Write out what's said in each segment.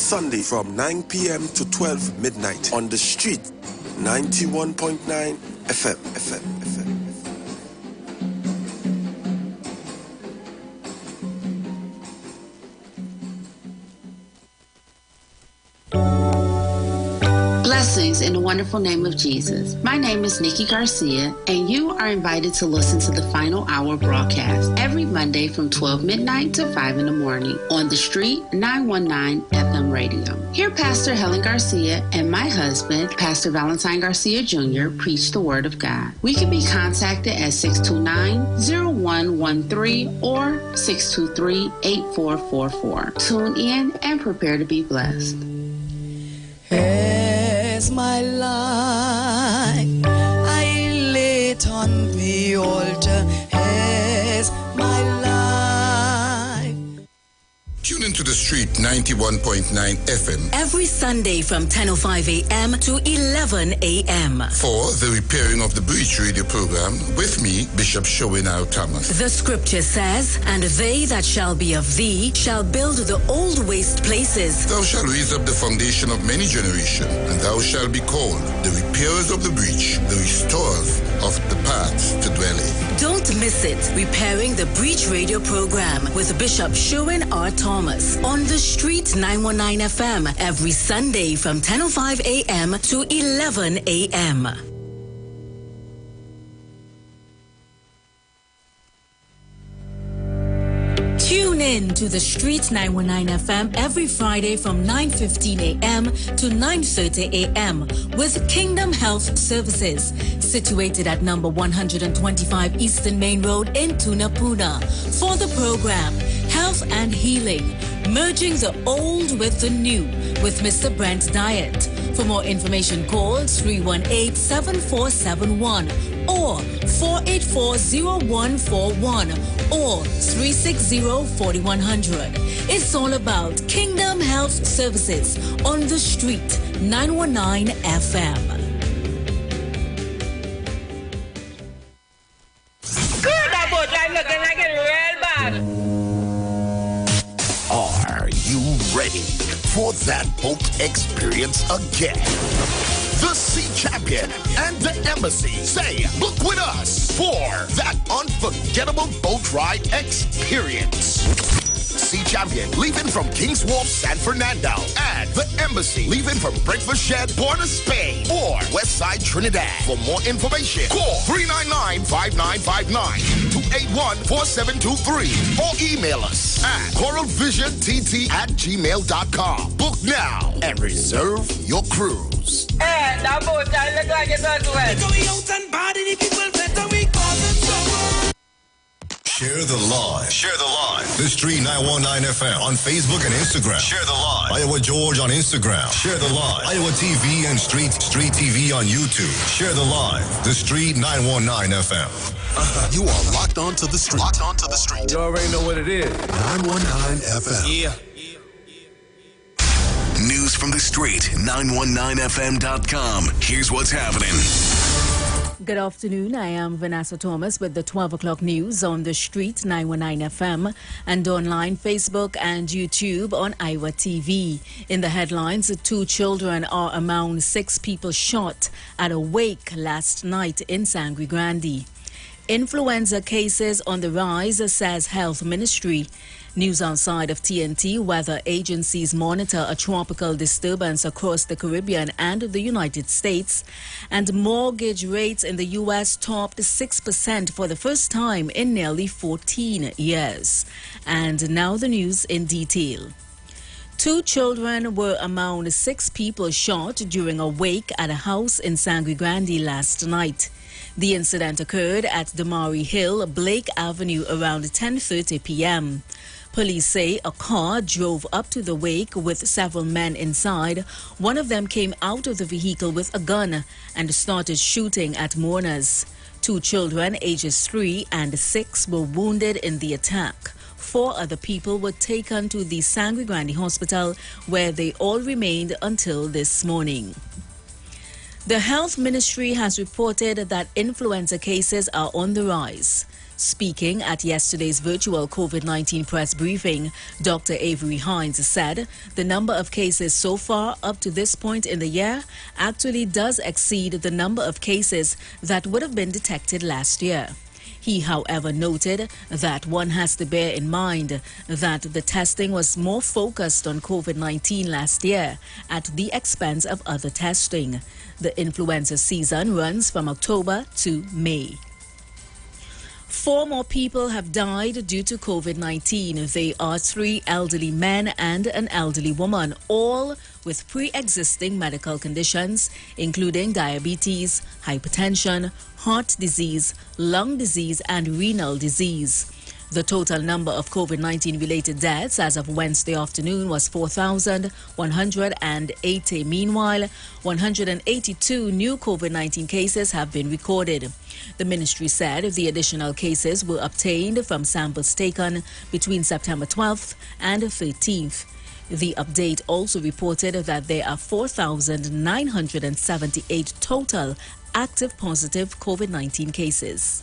Sunday from 9 p.m. to 12 midnight on the street, 91.9 FM. Blessings in the wonderful name of Jesus. My name is Nikki Garcia, and you are invited to listen to the Final Hour broadcast every Monday from 12 midnight to 5 in the morning on the street 919 FM radio. Here, Pastor Helen Garcia and my husband, Pastor Valentine Garcia Jr., preach the Word of God. We can be contacted at 629-0113 or 623-8444. Tune in and prepare to be blessed. As my life I lay it on the altar, as my life. Tune into the street 91.9 FM every Sunday from 10:05 a.m. to 11 a.m. for the Repairing of the Breach radio program with me, Bishop Showinau Thomas. The scripture says, "And they that shall be of thee shall build the old waste places. Thou shalt raise up the foundation of many generations, and thou shalt be called the repairers of the breach, the restorers of the paths to dwell in." Don't miss it. Repairing the Breach radio program with Bishop Sherwin R. Thomas on the street 919 FM every Sunday from 10:05 a.m. to 11 a.m. Tune in to the Street 919 FM every Friday from 9:15 a.m. to 9:30 a.m. with Kingdom Health Services, situated at number 125 Eastern Main Road in Tunapuna, for the program Health and Healing, merging the old with the new with Mr. Brent Diet. For more information, call 318-7471 or 484-0141 or 360-4100. It's all about Kingdom Health Services on the street 919 FM. Good, that boat line looking like it real bad. Are you ready for that boat experience again? The Sea Champion and the Embassy say, book with us for that unforgettable boat ride experience. Sea Champion leaving from King's Wharf, San Fernando, and the Embassy leaving from Breakfast Shed, Port of Spain, or Westside Trinidad. For more information, call 399-5959, 281-4723, or email us at coralvisiontT@gmail.com. Book now and reserve your cruise. Hey, that boat line look like it's as well. Share the live. Share the live. The Street 919 FM on Facebook and Instagram. Share the live. Iowa George on Instagram. Share the live. Iowa TV and Street TV on YouTube. Share the live. The Street 919 FM. You are locked onto the street. Locked onto the street. You already know what it is. 919 FM. Yeah. News from the street. 919fm.com. Here's what's happening. Good afternoon. I am Vanessa Thomas with the 12 o'clock news on the street 919 FM and online, Facebook and YouTube on Iwer TV. In the headlines, 2 children are among 6 people shot at a wake last night in Sangre Grande. Influenza cases on the rise, says Health Ministry. News outside of TNT, weather agencies monitor a tropical disturbance across the Caribbean and the United States. And mortgage rates in the U.S. topped 6% for the first time in nearly 14 years. And now the news in detail. 2 children were among 6 people shot during a wake at a house in Sangre Grande last night. The incident occurred at Damari Hill, Blake Avenue around 10:30 p.m. Police say a car drove up to the wake with several men inside. One of them came out of the vehicle with a gun and started shooting at mourners. 2 children, ages 3 and 6, were wounded in the attack. 4 other people were taken to the Sangre Grande Hospital, where they all remained until this morning. The Health Ministry has reported that influenza cases are on the rise. Speaking at yesterday's virtual COVID-19 press briefing, Dr. Avery Hines said the number of cases so far up to this point in the year actually does exceed the number of cases that would have been detected last year. He, however, noted that one has to bear in mind that the testing was more focused on COVID-19 last year at the expense of other testing. The influenza season runs from October to May. 4 more people have died due to COVID-19. They are 3 elderly men and an elderly woman, all with pre-existing medical conditions, including diabetes, hypertension, heart disease, lung disease, and renal disease. The total number of COVID-19 related deaths as of Wednesday afternoon was 4,180. Meanwhile, 182 new COVID-19 cases have been recorded. The ministry said the additional cases were obtained from samples taken between September 12th and 13th. The update also reported that there are 4,978 total active positive COVID-19 cases.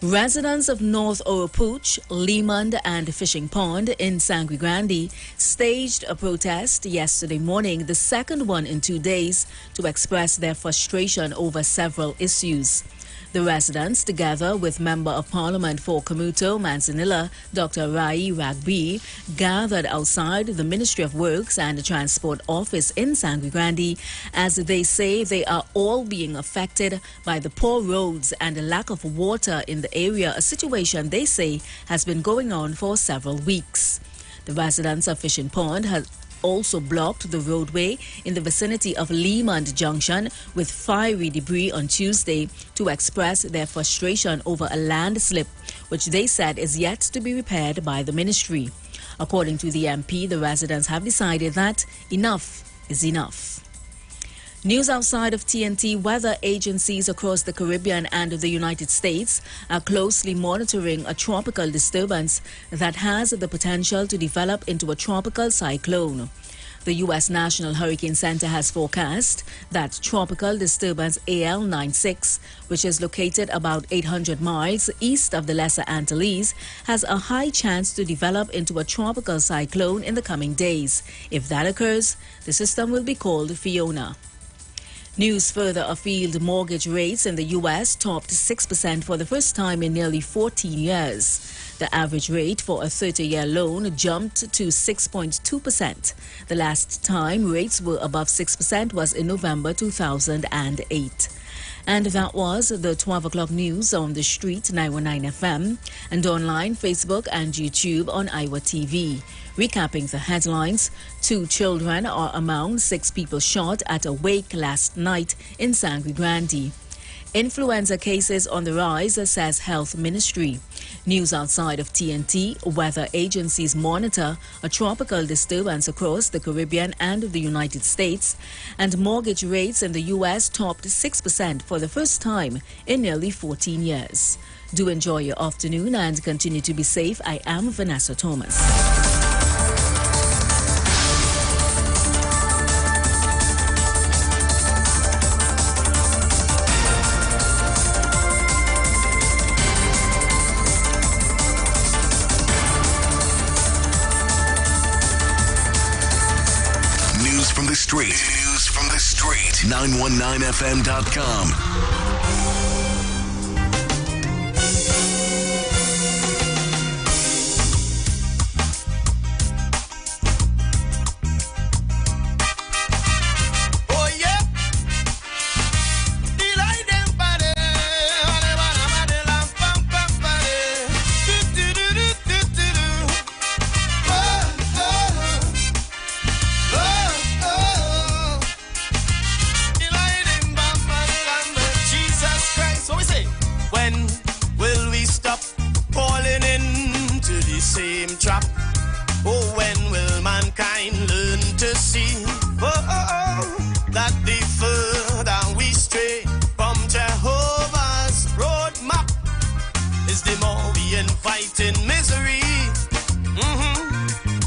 Residents of North Oropouche, Leemond and Fishing Pond in Sangre Grande staged a protest yesterday morning, the second one in 2 days, to express their frustration over several issues. The residents, together with Member of Parliament for Camuto, Manzanilla, Dr. Rai Ragbi, gathered outside the Ministry of Works and Transport office in Sangre Grande as they say they are all being affected by the poor roads and the lack of water in the area, a situation they say has been going on for several weeks. The residents of Fishing Pond have also blocked the roadway in the vicinity of Leemond Junction with fiery debris on Tuesday to express their frustration over a landslip, which they said is yet to be repaired by the ministry. According to the MP, the residents have decided that enough is enough. News outside of TNT: weather agencies across the Caribbean and the United States are closely monitoring a tropical disturbance that has the potential to develop into a tropical cyclone. The U.S. National Hurricane Center has forecast that tropical disturbance AL96, which is located about 800 miles east of the Lesser Antilles, has a high chance to develop into a tropical cyclone in the coming days. If that occurs, the system will be called Fiona. News further afield: mortgage rates in the U.S. topped 6% for the first time in nearly 14 years. The average rate for a 30-year loan jumped to 6.2%. The last time rates were above 6% was in November 2008. And that was the 12 o'clock news on the street, 919 FM, and online, Facebook and YouTube on Iwer TV. Recapping the headlines: 2 children are among 6 people shot at a wake last night in Sangre Grande. Influenza cases on the rise, says Health Ministry. News outside of TNT: weather agencies monitor a tropical disturbance across the Caribbean and the United States, and mortgage rates in the U.S. topped 6% for the first time in nearly 14 years. Do enjoy your afternoon and continue to be safe. I am Vanessa Thomas. News from the street. 919fm.com.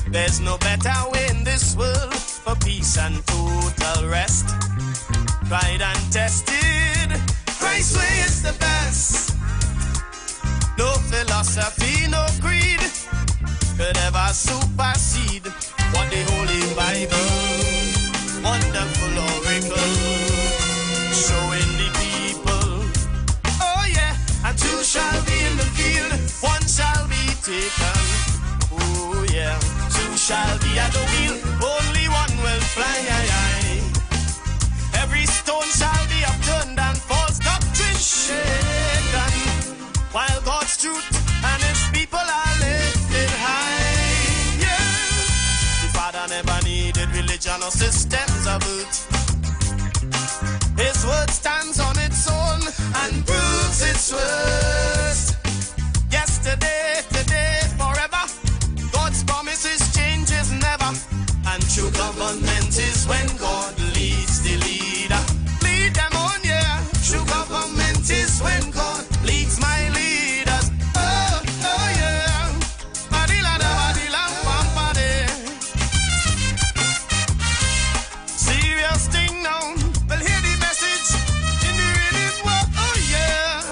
There's no better way in this world for peace and total rest. Tried and tested, Christ's way is the best. philosophy, no creed could ever supersede what the Holy Bible, wonderful oracle, showing the people. Oh yeah, and two shall be in the field, one shall be taken. Oh yeah, two shall be at the wheel, only one will fly. Every stone shall be upturned and false doctrine shaken, while God's truth and his people are lifted high. Yeah, the Father never needed religion or systems of it. His word stands on its own and proves its worth. Yesterday, today, forever. God's promises changes never. And true government is when God leads the leader. Lead them on, yeah. True government is when God leads my leaders. Oh, oh yeah. Serious thing now. Well, hear the message in the rhythm. Oh yeah.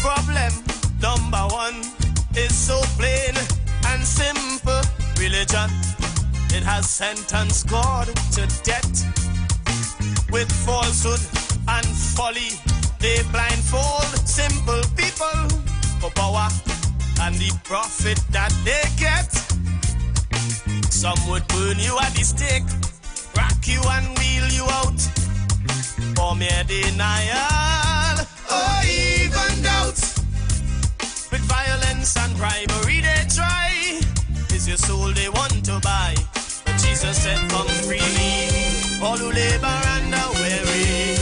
Problem number one is so plain and simple. Religion, it has sentenced God to death. With falsehood and folly, they blindfold simple people for power and the profit that they get. Some would burn you at the stake, rack you and wheel you out for mere denial or even doubt. With violence and bribery they try. Is your soul they want to buy? But Jesus said, come freely, all who labor and are weary,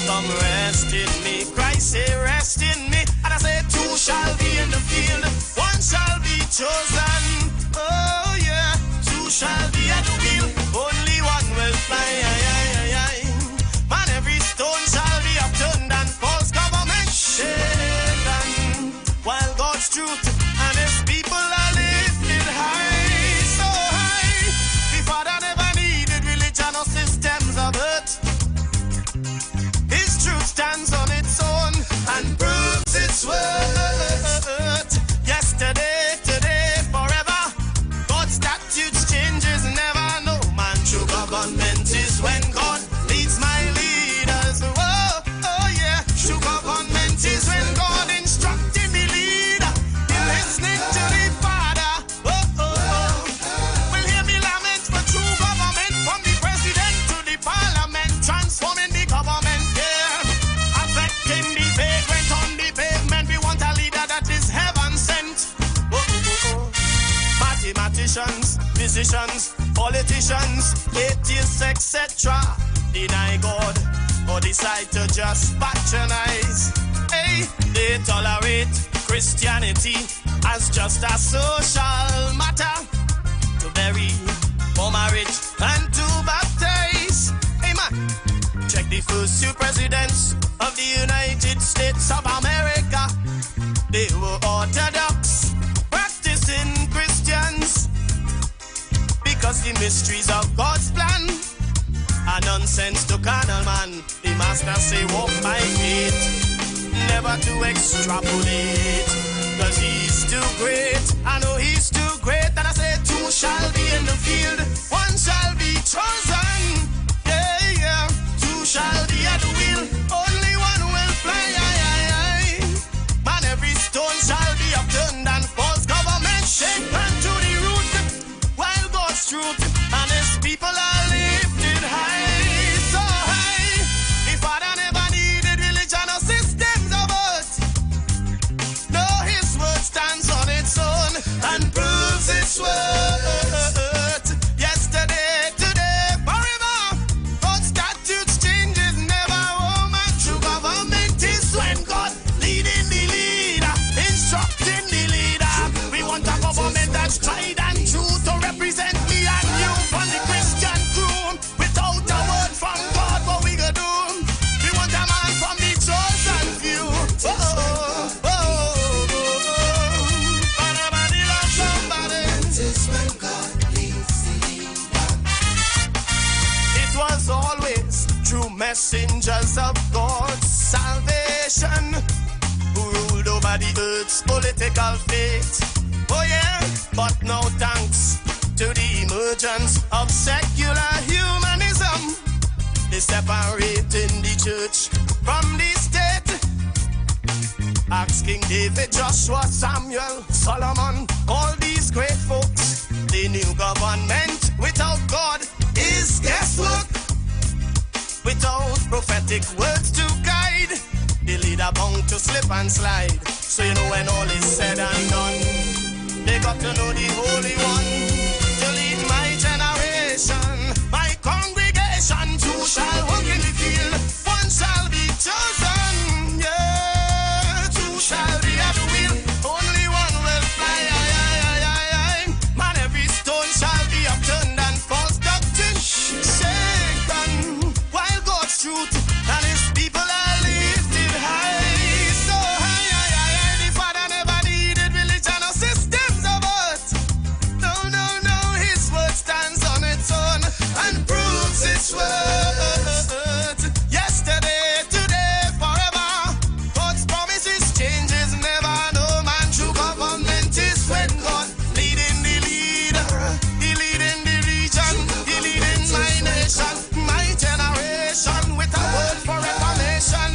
come rest in me. Christ say, rest in me. And I say, two shall be in the field, one shall be chosen. Oh yeah, two shall be at the wheel, only one will fly. Man, every stone shall be upturned and false government shaken, while God's truth and his people are lifted high, so high. The Father never needed religion or systems of earth. His truth stands on its own and proves its worth. Yesterday, today, forever. God's statutes changes never. No man, true government is when God leads my leaders. Oh, oh yeah, true government is when God instructing the leader. You're listening to the Father. Oh, oh, oh. Will hear me lament for true government, from the president to the parliament, transforming the government. Yeah, affecting the vagrant on the pavement. We want a leader that is heaven sent. Oh, oh, oh. Mathematicians, physicians, politicians, atheists, etc. deny God or decide to just patronize. Hey, they tolerate Christianity as just a social matter, to bury, for marriage, and to baptize. Hey man, check the first two presidents of the United States of America. They were Orthodox, practicing Christians, because the mysteries of God's plan are nonsense to carnal man. The master say walk by faith, never to extrapolate, cause he's too great. I know he's too great. And I say two shall be in the field, one shall be chosen. Yeah, yeah, two shall be at the wheel, only one will fly. Man, every stone shall be upturned and false government shaken to the root, while God's truth and his people are lifted high, so high. The Father never needed religion or systems of earth. No, his word stands on its own and proves its worth. Yesterday, today, forever. God's statutes changes never. Oh man, true government is when God leading the leader, instructing the leader. We want a government that's tried and true to represent me and you from the Christian crew. Without a word from God, what we gonna do? We want a man from the chosen few. Oh, oh, oh, oh. Somebody love somebody. This is when God leads the leader. It was always true messengers of God's salvation. man who ruled over the earth's political fate. Oh yeah, but no thanks to the emergence of secular humanism, they separating the church from the state. Ask King David, Joshua, Samuel, Solomon, all these great folks. They knew government without God is guesswork. Without prophetic words to guide, the leader bound to slip and slide. So you know when all is said and done, they got to know the Holy One to lead my generation, my congregation. Two shall walk in the field, one shall be chosen. Yeah, two shall be at the wheel, only one will fly. Man, every stone shall be upturned and false doctrine shaken, while God's truth and His people are lifted high. So high, the Father never needed religion or systems of earth. No, His word stands on its own and proves its worth. Yesterday, today, forever. God's promises changes never. No man true government is when God leading the leader. He leading the region. He leading my nation, my generation, with a word for reformation.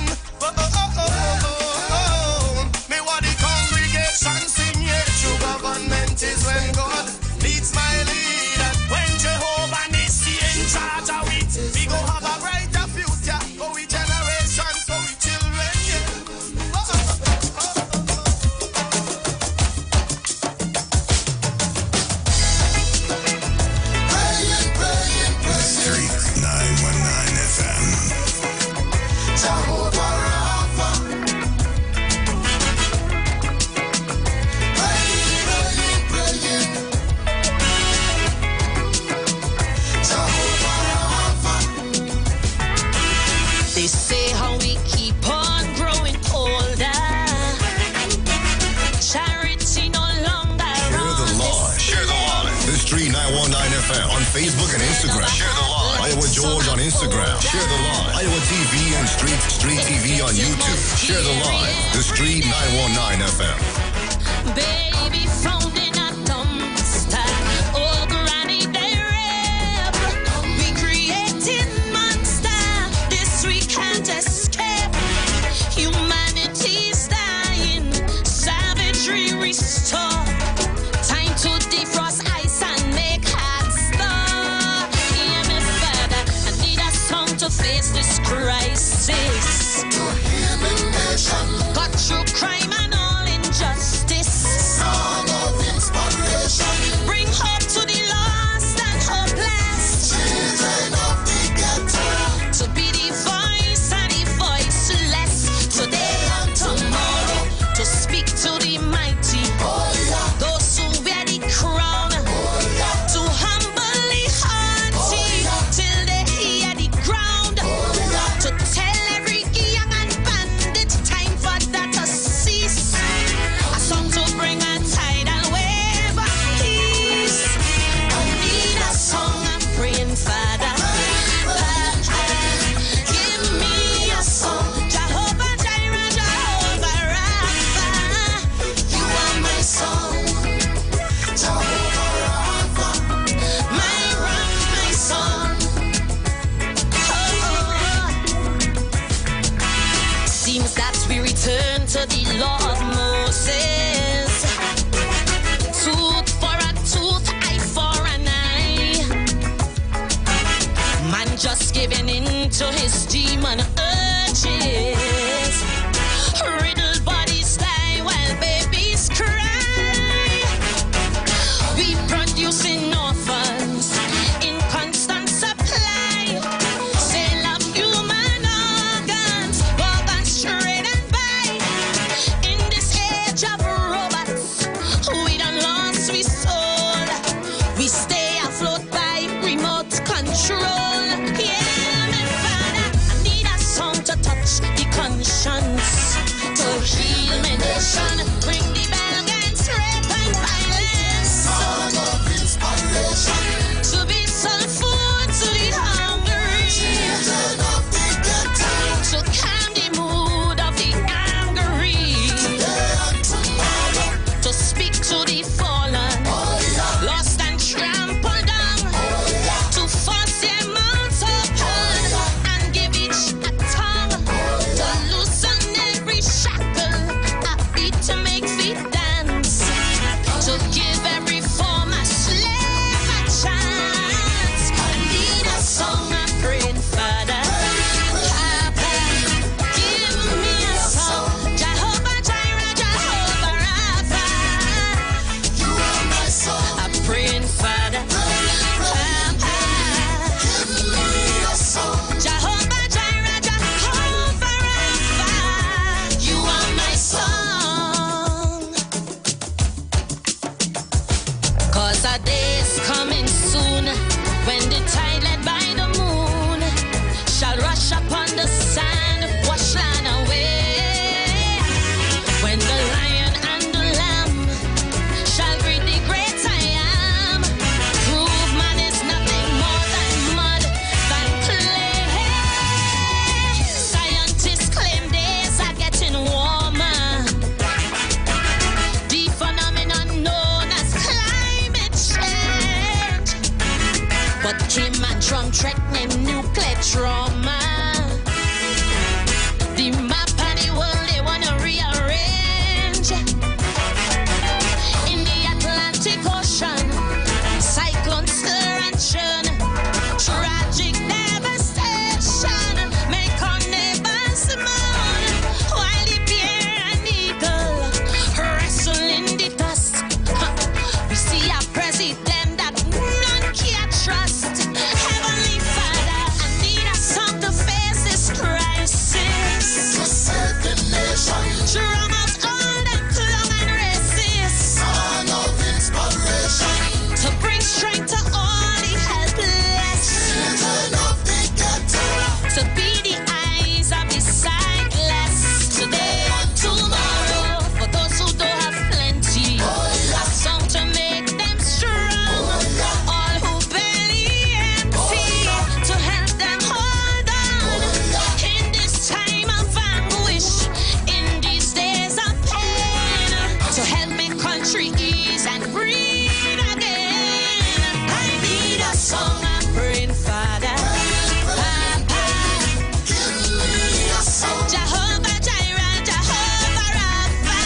Me what the congregation sing, yeah. True government is when God leads my leader. When Jehovah Nissi in charge of it, we go have a brighter future for we generations, for we children, yeah. Street 919 FM. Jehovah Rapha. Praying. Jehovah Rapha. They say how we keep on growing older. Charity no longer Share the Lord. Share the line. The Street 919 FM on Facebook and Instagram. Share the line. Iowa George on Instagram. Share the line. Iowa TV and Street TV on YouTube. Share the line. The Street 919 FM. Baby found in a dumpster. Oh, granny, they rap. We creating monster. This we can't escape. Humanity's dying. Savagery restore. Time to defrost ice and make hard star. Hear me, Father. I need a song to face this crisis. To heal the nation. Got through crime and all injustice. Song of inspiration. Bring hope to the lost and hopeless. Children of the ghetto. To be the voice and the voiceless. Today and tomorrow. To speak to the mighty. Oh yeah. Those who wear the crown. Oh yeah. To humbly haughty. Till they hear the ground. Oh yeah. To tell every young and bandit time for that to a day is coming soon when the tide led by the moon shall rush upon the sand, wash land away. When the lion and the lamb shall greet the great I am, prove man is nothing more than mud, than clay. Scientists claim days are getting warmer. The phenomenon known as climate change. But Kim and Trump threatening nuclear trauma. The map of the world they wanna rearrange. In the Atlantic Ocean, cyclones stir and churn. Tragic devastation make our neighbors mourn. While the bear and eagle wrestle in the dust, we see a president that none can trust. Heavenly Father, I need a song to face this crisis. To save the nation, Drum out all them clown and racist. son of inspiration, To bring strength to all the helpless. children of the ghetto, To be the eyes of the sightless. Today and tomorrow, for those who don't have plenty. A song to make them strong. All who belly empty, to help them hold on. In this time of anguish, in these days of pain, to help my country ease and breathe again. I need a song I'm praying, Father. Papa, give me a song. Jehovah Jireh, Jehovah Rapha,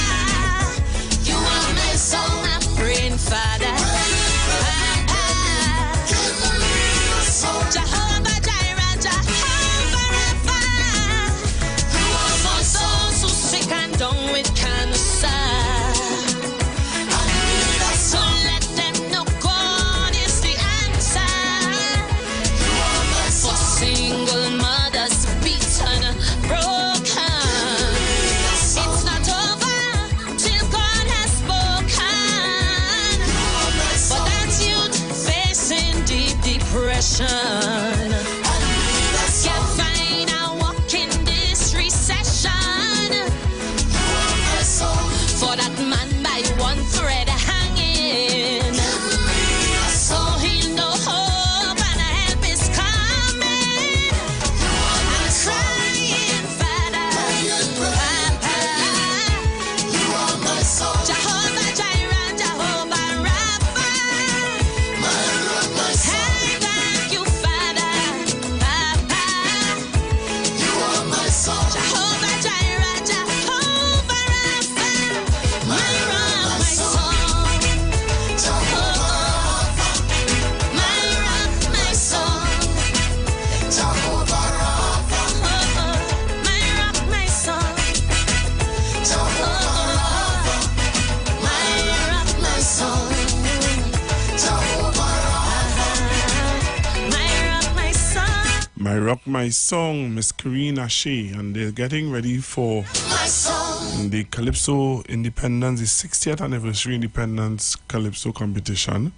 you are my song I'm praying, Father. Papa, Give me a song. Jehovah Jireh, Jehovah Rapha, you are for those who sick and down with cancer. I need a So song. let them know God is the answer. You are my For song. single mothers beaten, broken. It's not over till God has spoken. But that's youth facing deep depression. Can't find a walk in this recession. For that man by one thread hanging. So he'll know hope and help is coming. I'm crying, Father, Papa, You are my song. Jehovah Jireh, Jehovah Rapha. My rock, my I song. thank you, Father, Papa, You are my song. Jehovah Jireh, Jehovah Rapha. My rock, my song. Jehovah, My rock, my song. Jehovah Rapha, My rock, my song. Jehovah Rapha, My rock, my song. Jehovah Rapha. My rock, my song. My Rock, My Song, Miss Karina Shea, and they're getting ready for My song. the Calypso Independence, the 60th anniversary Independence Calypso competition.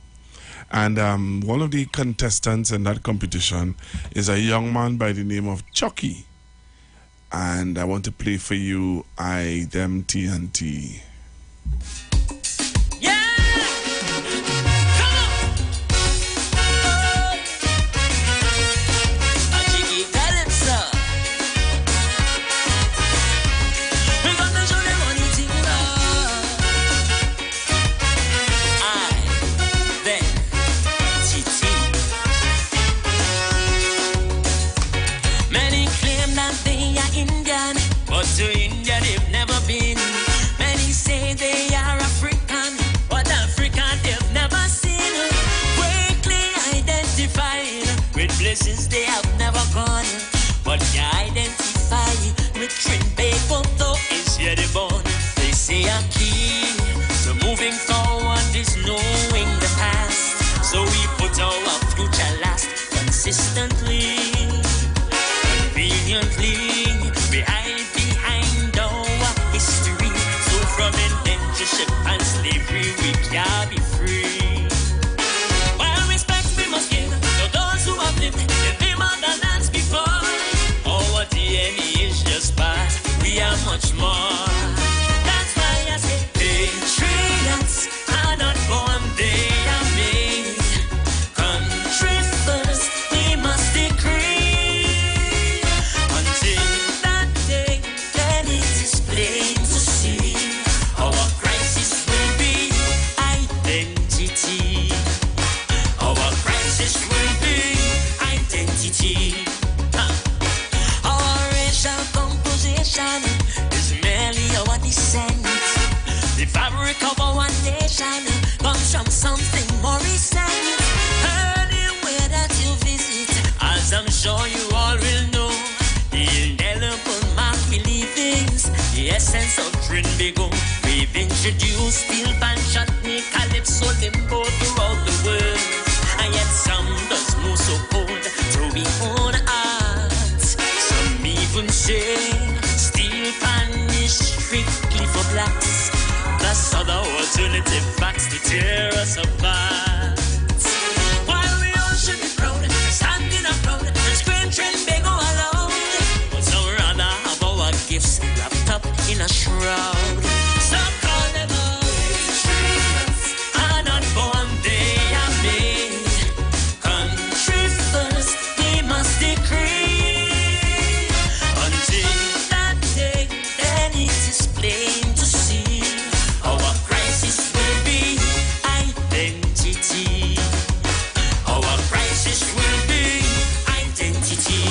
And one of the contestants in that competition is a young man by the name of Chucky. And I want to play for you I Them TNT. Yeah! Come on! A jiggy calypso. We gonna show them on the thing I then TT. Many claim that they are Indian, but to India they've never been. Many say they are from something more recent. Anywhere that you visit, as I'm sure you all will know, the indelible mark we leave is the essence of Trinbago. We've introduced steel pan, chutney, calypso, limbo throughout the world. And yet some does move so cold to we own art. Some even say steel pan is strictly for blacks. That's other alternative facts to tear us apart. While we all should be proud, standing up proud, and scream Trinbago aloud, but some rather have our gifts wrapped up in a shroud. So call them out, and unborn they are made. Country first, we must decree. Until that day, then it is plain to see our crisis will be identity. Our crisis will be identity.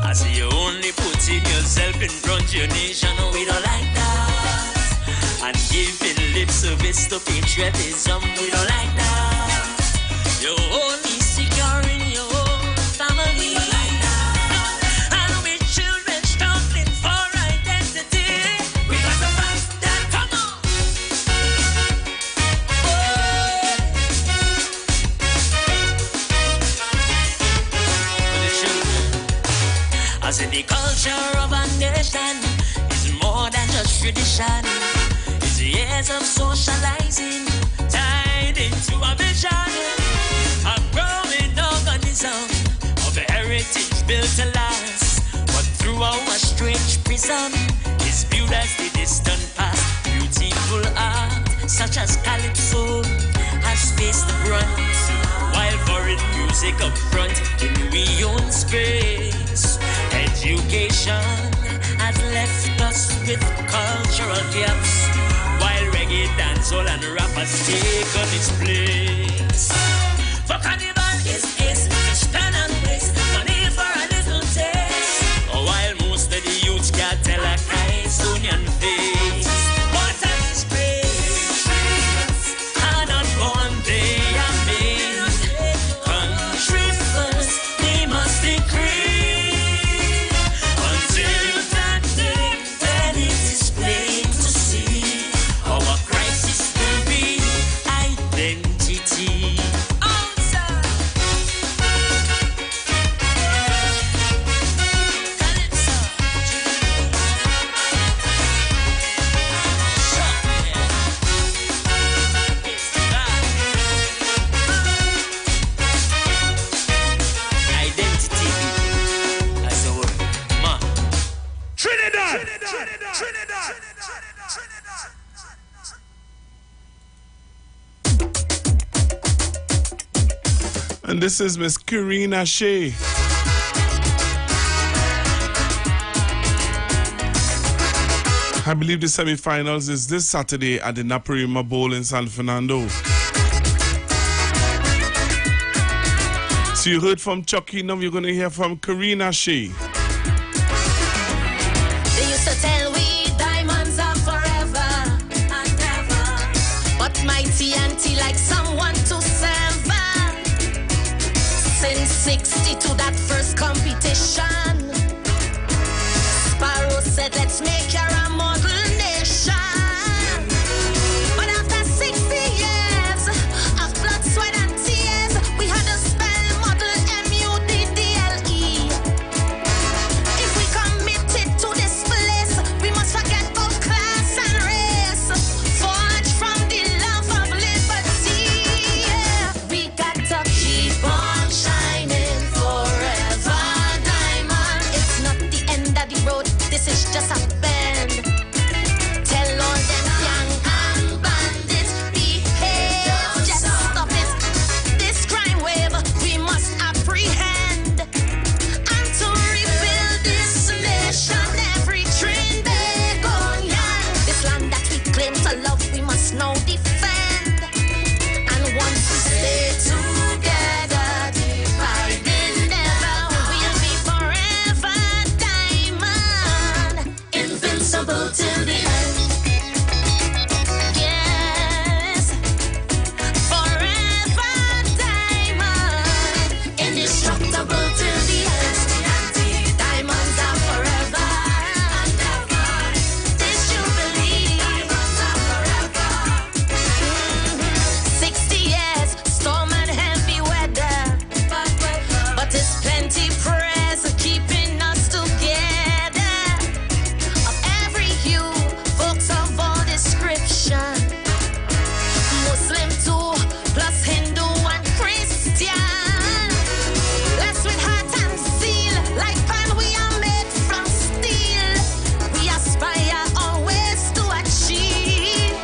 I see you only putting yourself in front of your nation. We don't like that. And giving lip service to patriotism. We don't like that. You're only securing your own family. And with children struggling for identity, we got to fight that. Come on. For the children, as in the culture of a nation is more than just tradition. It's years of socializing tied into a vision, a growing organism of a heritage built to last. But through our strange prism is viewed as the distant past. Beautiful art such as calypso has faced the brunt, while foreign music up front in we own space. Education has left us with cultural gaps, while reggae, dancehall and rap has taken its place. For carnival is to spend and waste money for a little taste, while most of the youths can't tell a kind onion face. What a disgrace! And unborn they are made. Country first, they must decree. Until that day, then it is plain to see our crisis will be identity. And this is Miss Karina Shea. I believe the semi-finals is this Saturday at the Naparima Bowl in San Fernando. So you heard from Chucky, now you're going to hear from Karina Shea. They used to tell we diamonds are forever and ever, but my TNT like someone to sever. Since 60 to that first competition, Sparrow said let's make her a model nation. But after 60 years of blood, sweat and tears, we had to spell model M-U-D-D-L-E. If we committed to this place, we must forget about class and race. Forged from the love of liberty, yeah. We got to keep on shining forever, diamond. It's not the end of the road, this is just a bend. them too, plus Hindu and Christian. Blessed with heart and seal, like pan we are made from steel. We aspire always to achieve.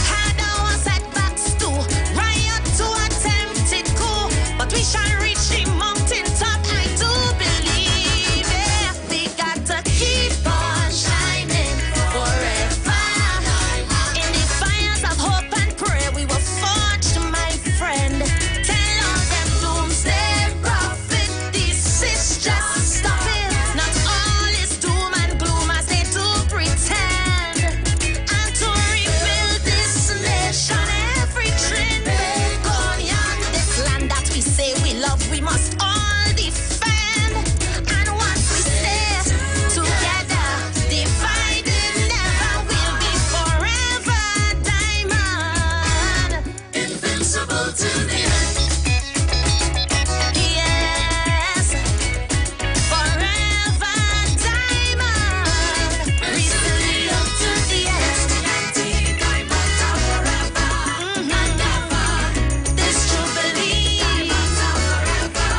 Had our setbacks too, riot to attempted coup, but we shall reach the mountain top. I do believe, yeah. We got to keep on shining forever. In the fires of hope and prayer, we were forged, my friend. Tell all them doomsday prophet, this is just stopping. Not all is doom and gloom as they do pretend. And to rebuild this nation, every train may go on this land that we say we love, we must all defend. And once we stay together, divided never will be forever. Diamond, invincible to the end. Yes, forever diamond, resilient to the end. Diamonds are forever and ever. This jubilee, diamonds are forever.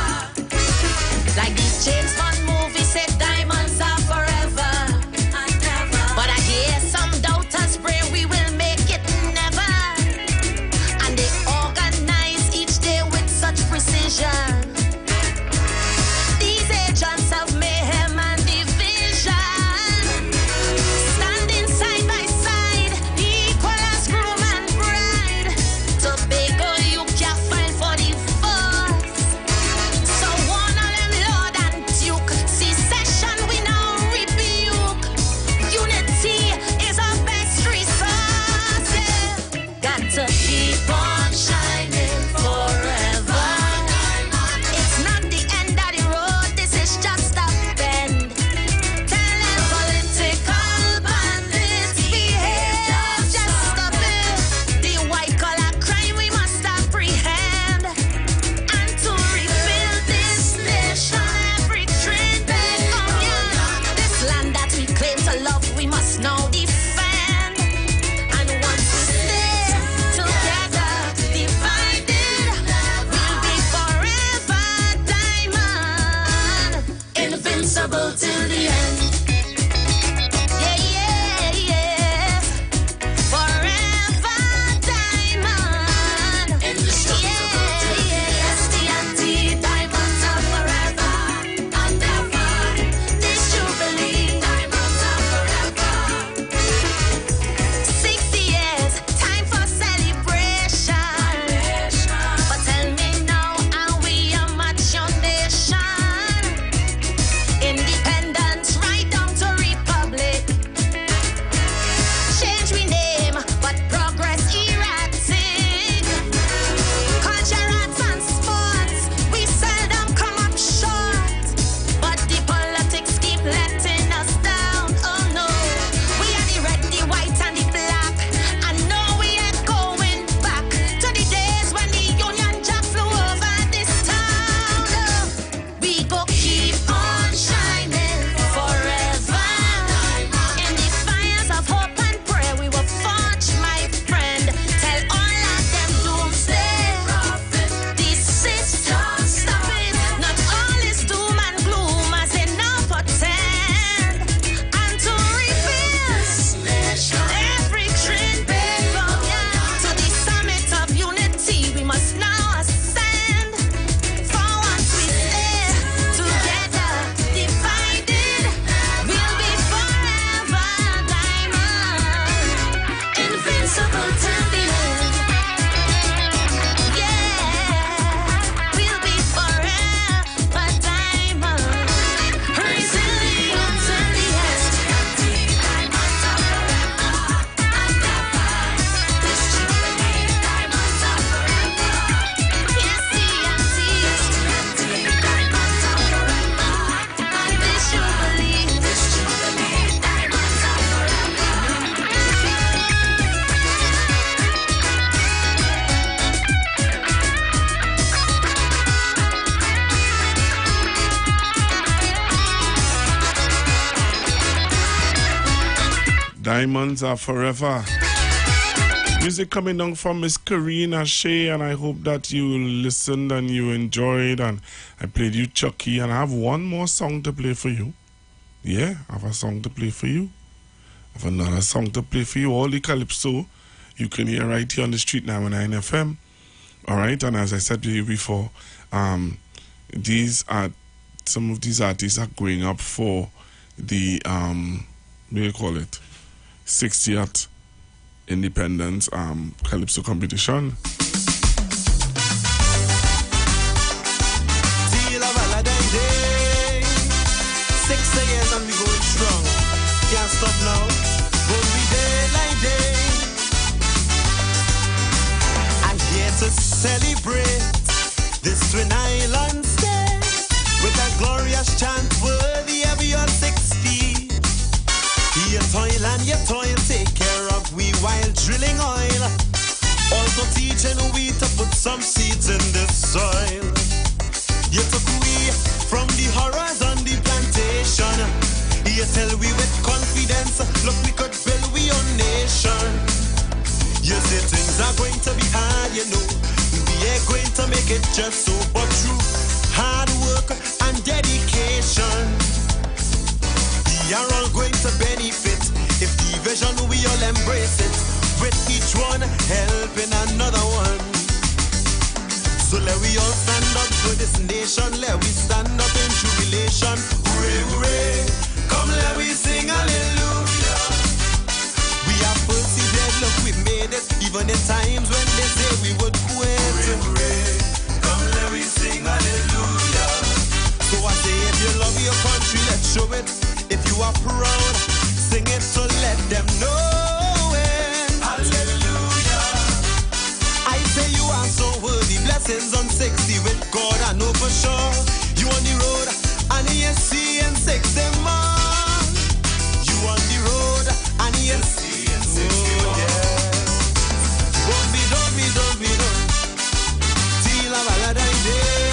Like the James Bond movie said, diamonds are forever and ever. But I hear some doubters pray we will make it never. And they organize each day with such precision. These agents of mayhem and division, standing side by side, equal as groom and bride. Tobago, you can't file for divorce. So one of them Lord and Duke, secession we now rebuke. Unity is our best resource. Yeah. Got to keep on shining forever. It's not the end of the road, this is just a bend. Tell them political bandits behave just a bit. The white collar crime we must apprehend. And to rebuild this nation, every trade they union. This land that we claim to love, we must now defend. And once we stay together, divided, we'll be forever diamond, invincible till the end. Yeah, yeah, yes, forever diamond. Yeah, yes, the diamonds are forever and ever. This jubilee, diamonds are forever. 60 years, time for celebration. But tell me now, are we a mature nation? Independence right down to republic. Change we name, but progress erratic. Culture, arts and sports, we seldom come up short. But the politics keep letting us down. Oh no, we are the red, the white and the black. I know we ain't going back to the days when the Union Jack flew over this town. Oh, we go keep on shining forever. In the fires of hope and prayer, we will forge, my friend. Tell all of them doomsday prophet, this is just stopping. Not all is doom and gloom as they now pretend. And to rebuild every train back to the summit of unity, we must now ascend. For once we stay together, divided, we'll be forever diamond, invincible till the end. Yeah, we'll be forever diamond, resilient till the end. Diamonds are forever and ever. This jubilee, diamonds are forever. Yes, diamonds are forever. And this jubilee, diamonds are forever. Diamonds are forever. Music coming down from Miss Karina Shea, and I hope that you listened and you enjoyed. And I played you Chucky, and I have one more song to play for you. Yeah, I have a song to play for you. I have another song to play for you. All the Calypso you can hear right here on the street 919 FM. All right, and as I said to you before, these are some of these artists are going up for the what do you call it, 60th Independence Calypso competition. Till a Valentine Day, 60 years and we going strong. Can't stop now. Gonna be day like day. I'm here to celebrate this Twin Islands Day with a glorious chant worthy of your 60. Your toil and your toil take care of we while drilling oil. Also teaching we to put some seeds in the soil. You took we from the horrors on the plantation. You tell we with confidence, look we could build we own nation. You say things are going to be hard, you know. We ain't going to make it just so, but through hard work and dedication, we are all going to benefit if the vision we all embrace it, with each one helping another one. So let we all stand up for this nation, let we stand up in jubilation. Hooray, hooray, come let we sing hallelujah. We have persevered, look we made it, even in times when they say we would quit. Hooray, hooray, come let we sing hallelujah. So I say if you love your country, let's show it. If you are proud, sing it to let them know it. Hallelujah. I say you are so worthy. Blessings on 60 with God, I know for sure. You on the road, and you see and 60 more. You on the road, and you see and 60 more. Don't be. Till a Valentine Day.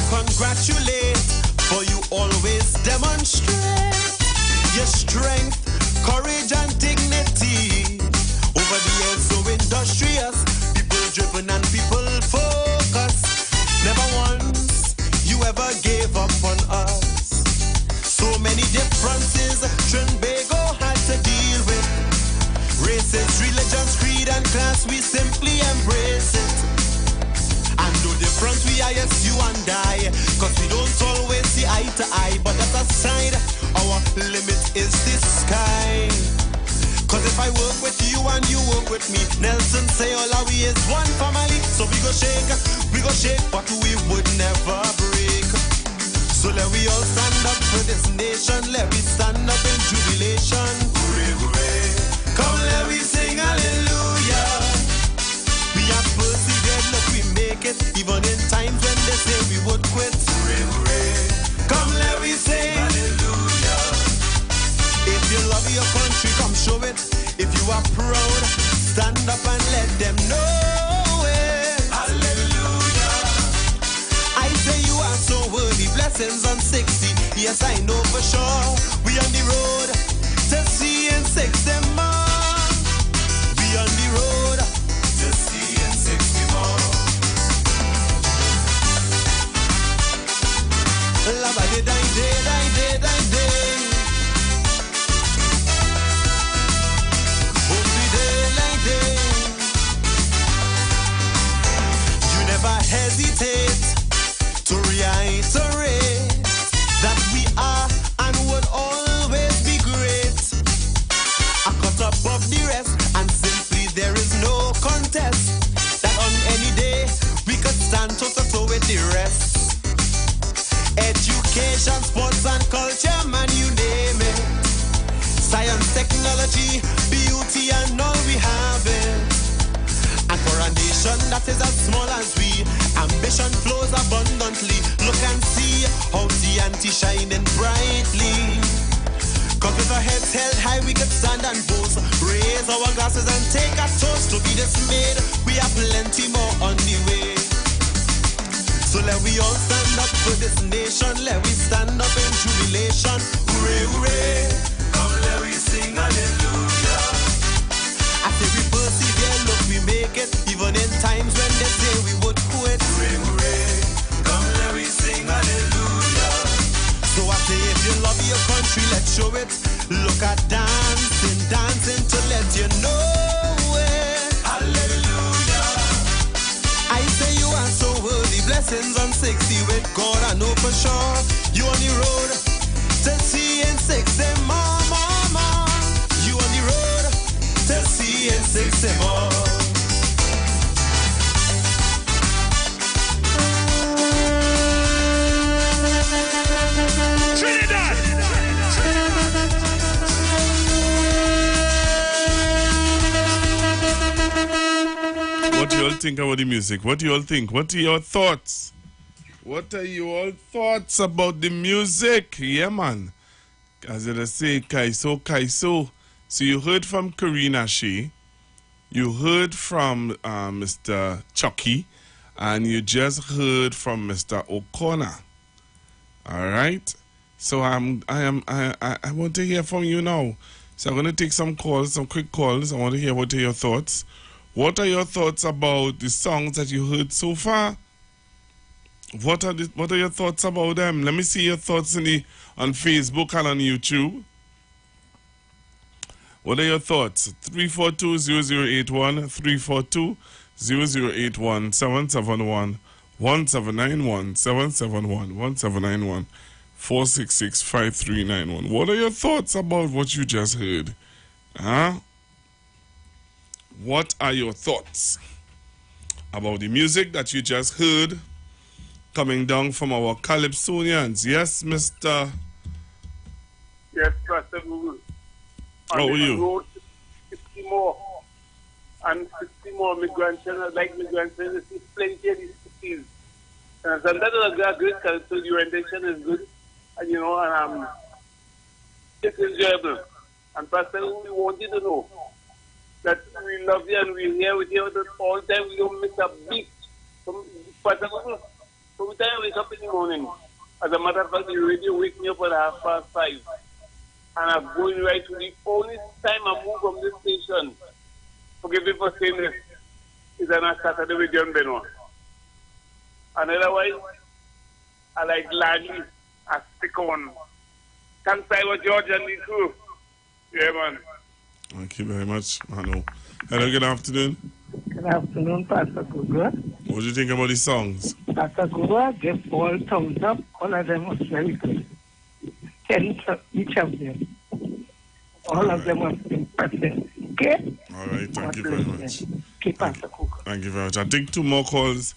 Congratulate, for you always demonstrate your strength, courage and dignity. Over the years so industrious, people driven and people focused. Never once you ever gave up on us. So many differences Trinbago had to deal with. Races, religions, creed and class, we simply embrace it. And no difference we are, yes, you and I, cause we don't always see eye to eye, but that aside, our limit is the sky. Cause if I work with you and you work with me, Nelson say all our we is one family. So we go shake, but we would never break. So let we all stand up for this nation, let we stand up in jubilation. Hooray, hooray, come let we sing hallelujah. We have persevered, look we make it, even in times when they say we would quit. Hooray, hooray, come let we sing hallelujah. If you love your country, come show it. If you are proud, stand up and let them know it. Hallelujah. I say you are so worthy, blessings on 60. Yes, I know for sure. We on the road to see and 60 more. We on the road to see and 60 more. Love I did. You never hesitate to reiterate that we are and would always be great. A cut above the rest, and simply there is no contest that on any day we could stand toe to toe with the rest. Education, sports and culture, man, you name it. Science, technology, beauty, and all we have it. And for a nation that is as small as we, ambition flows abundantly. Look and see how TNT shining brightly. Cause with our heads held high, we could stand and boast. Raise our glasses and take a toast. To be dismayed, we have plenty more on the way. So let we all stand up for this nation. Let we stand up in jubilation. Hooray, hooray. Come let we sing hallelujah. I say we persevere, look we make it. Even in times when they say we would quit. Hooray, hooray. Come let we sing hallelujah. So I say if you love your country, let's show it. Look at dancing, dancing to let you know it. Hallelujah. I say you are so worthy. Blessings on 60 with God, I know for sure. You on the road to see in 60 more, more, more. You on the road to see in 60 more. What do you all think about the music? What do you all think? What are your thoughts? What are your thoughts about the music? Yeah, man. As I say, Kaiso, Kaiso. So you heard from Karina Shea. You heard from Mr. Chucky. And you just heard from Mr. O'Connor. All right? So I want to hear from you now. So I'm going to take some calls, some quick calls. I want to hear what are your thoughts. What are your thoughts about the songs that you heard so far? What are your thoughts about them? Let me see your thoughts on Facebook and on YouTube. What are your thoughts? 342-0081, 342-0081, 771-1791, 771-1791, 466-5391. What are your thoughts about what you just heard? Huh? What are your thoughts about the music that you just heard coming down from our Calypsonians? Yes, Mr. Yes, Pastor Google. How are you? Road, 60 more. And 60 more. My grandchildren, like my grandchildren, see plenty of these cities. And sometimes a great culture, the orientation is good. And you know, and it's enjoyable. And Pastor Google, we want you to know that we love you and we're here with you all the time. We don't miss a beat. From the time I wake up in the morning, as a matter of fact, the radio wakes me up at 5:30. And I'm going right to the only time I move from this station, forgive me for saying this, is on a Saturday with John Benoit. And otherwise, I like gladly, I stick on. Thanks, Iwer, George, and the crew. Yeah, man. Thank you very much, Manu. Hello, good afternoon. Good afternoon, Pastor Google. What do you think about the songs? Pastor Google, give all thumbs up. All of them was very good. 10 each of them. All of them was impressive. Okay? All right, thank you very much. Keep Pastor Google. Thank you very much. I think two more calls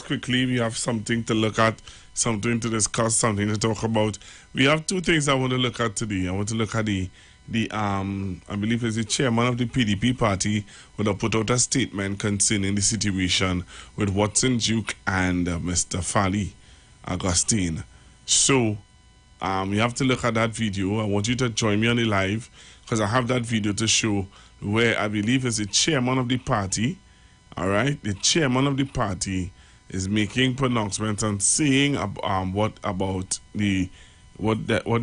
quickly. We have something to look at, something to discuss, something to talk about. We have two things I want to look at today. I want to look at I believe it's the chairman of the PDP party would have put out a statement concerning the situation with Watson Duke and Mr. Fali Augustine. So we have to look at that video. I want you to join me on the live because I have that video to show where I believe is the chairman of the party. All right, the chairman of the party is making pronouncements and saying what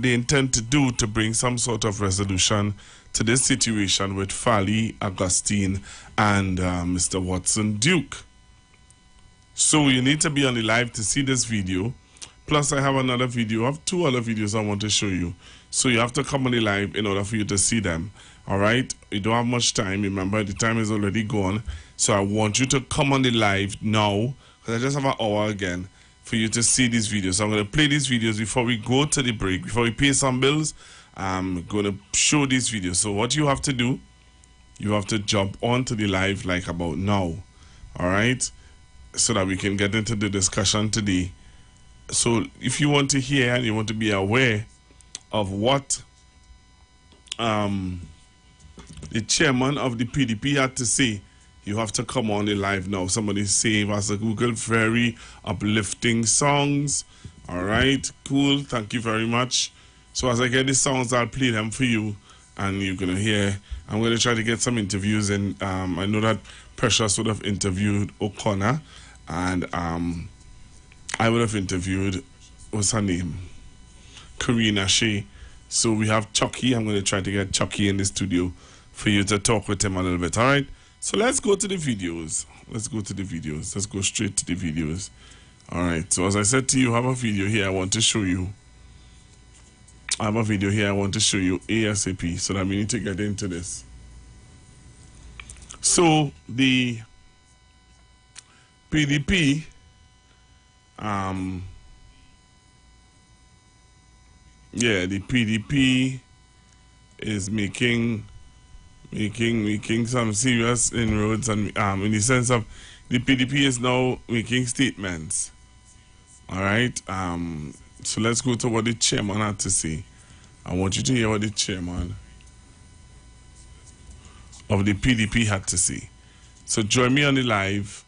they intend to do to bring some sort of resolution to this situation with Fali Augustine and Mr. Watson Duke. So you need to be on the live to see this video. Plus I have another video. I have two other videos I want to show you. So you have to come on the live in order for you to see them. All right? You don't have much time. Remember, the time is already gone. So I want you to come on the live now because I just have an hour again for you to see these videos. So I'm going to play these videos before we go to the break. Before we pay some bills, I'm going to show these videos. So what you have to do, you have to jump onto the live like about now. All right? So that we can get into the discussion today. So if you want to hear and you want to be aware of what the chairman of the PDP had to say, you have to come on the live now. Somebody save us a Google, very uplifting songs. All right, cool. Thank you very much. So as I get the songs, I'll play them for you, and you're gonna hear. I'm gonna try to get some interviews, and I know that Precious would have interviewed O'Connor, and I would have interviewed, what's her name? Karina Shea. So we have Chucky. I'm going to try to get Chucky in the studio for you to talk with him a little bit. All right. So let's go to the videos. Let's go straight to the videos. All right. So as I said to you, I have a video here I want to show you. ASAP. So that we need to get into this. So the PDP, the PDP is making some serious inroads, and in the sense of the PDP is now making statements. All right. So let's go to what the chairman had to say. I want you to hear what the chairman of the PDP had to say. So join me on the live,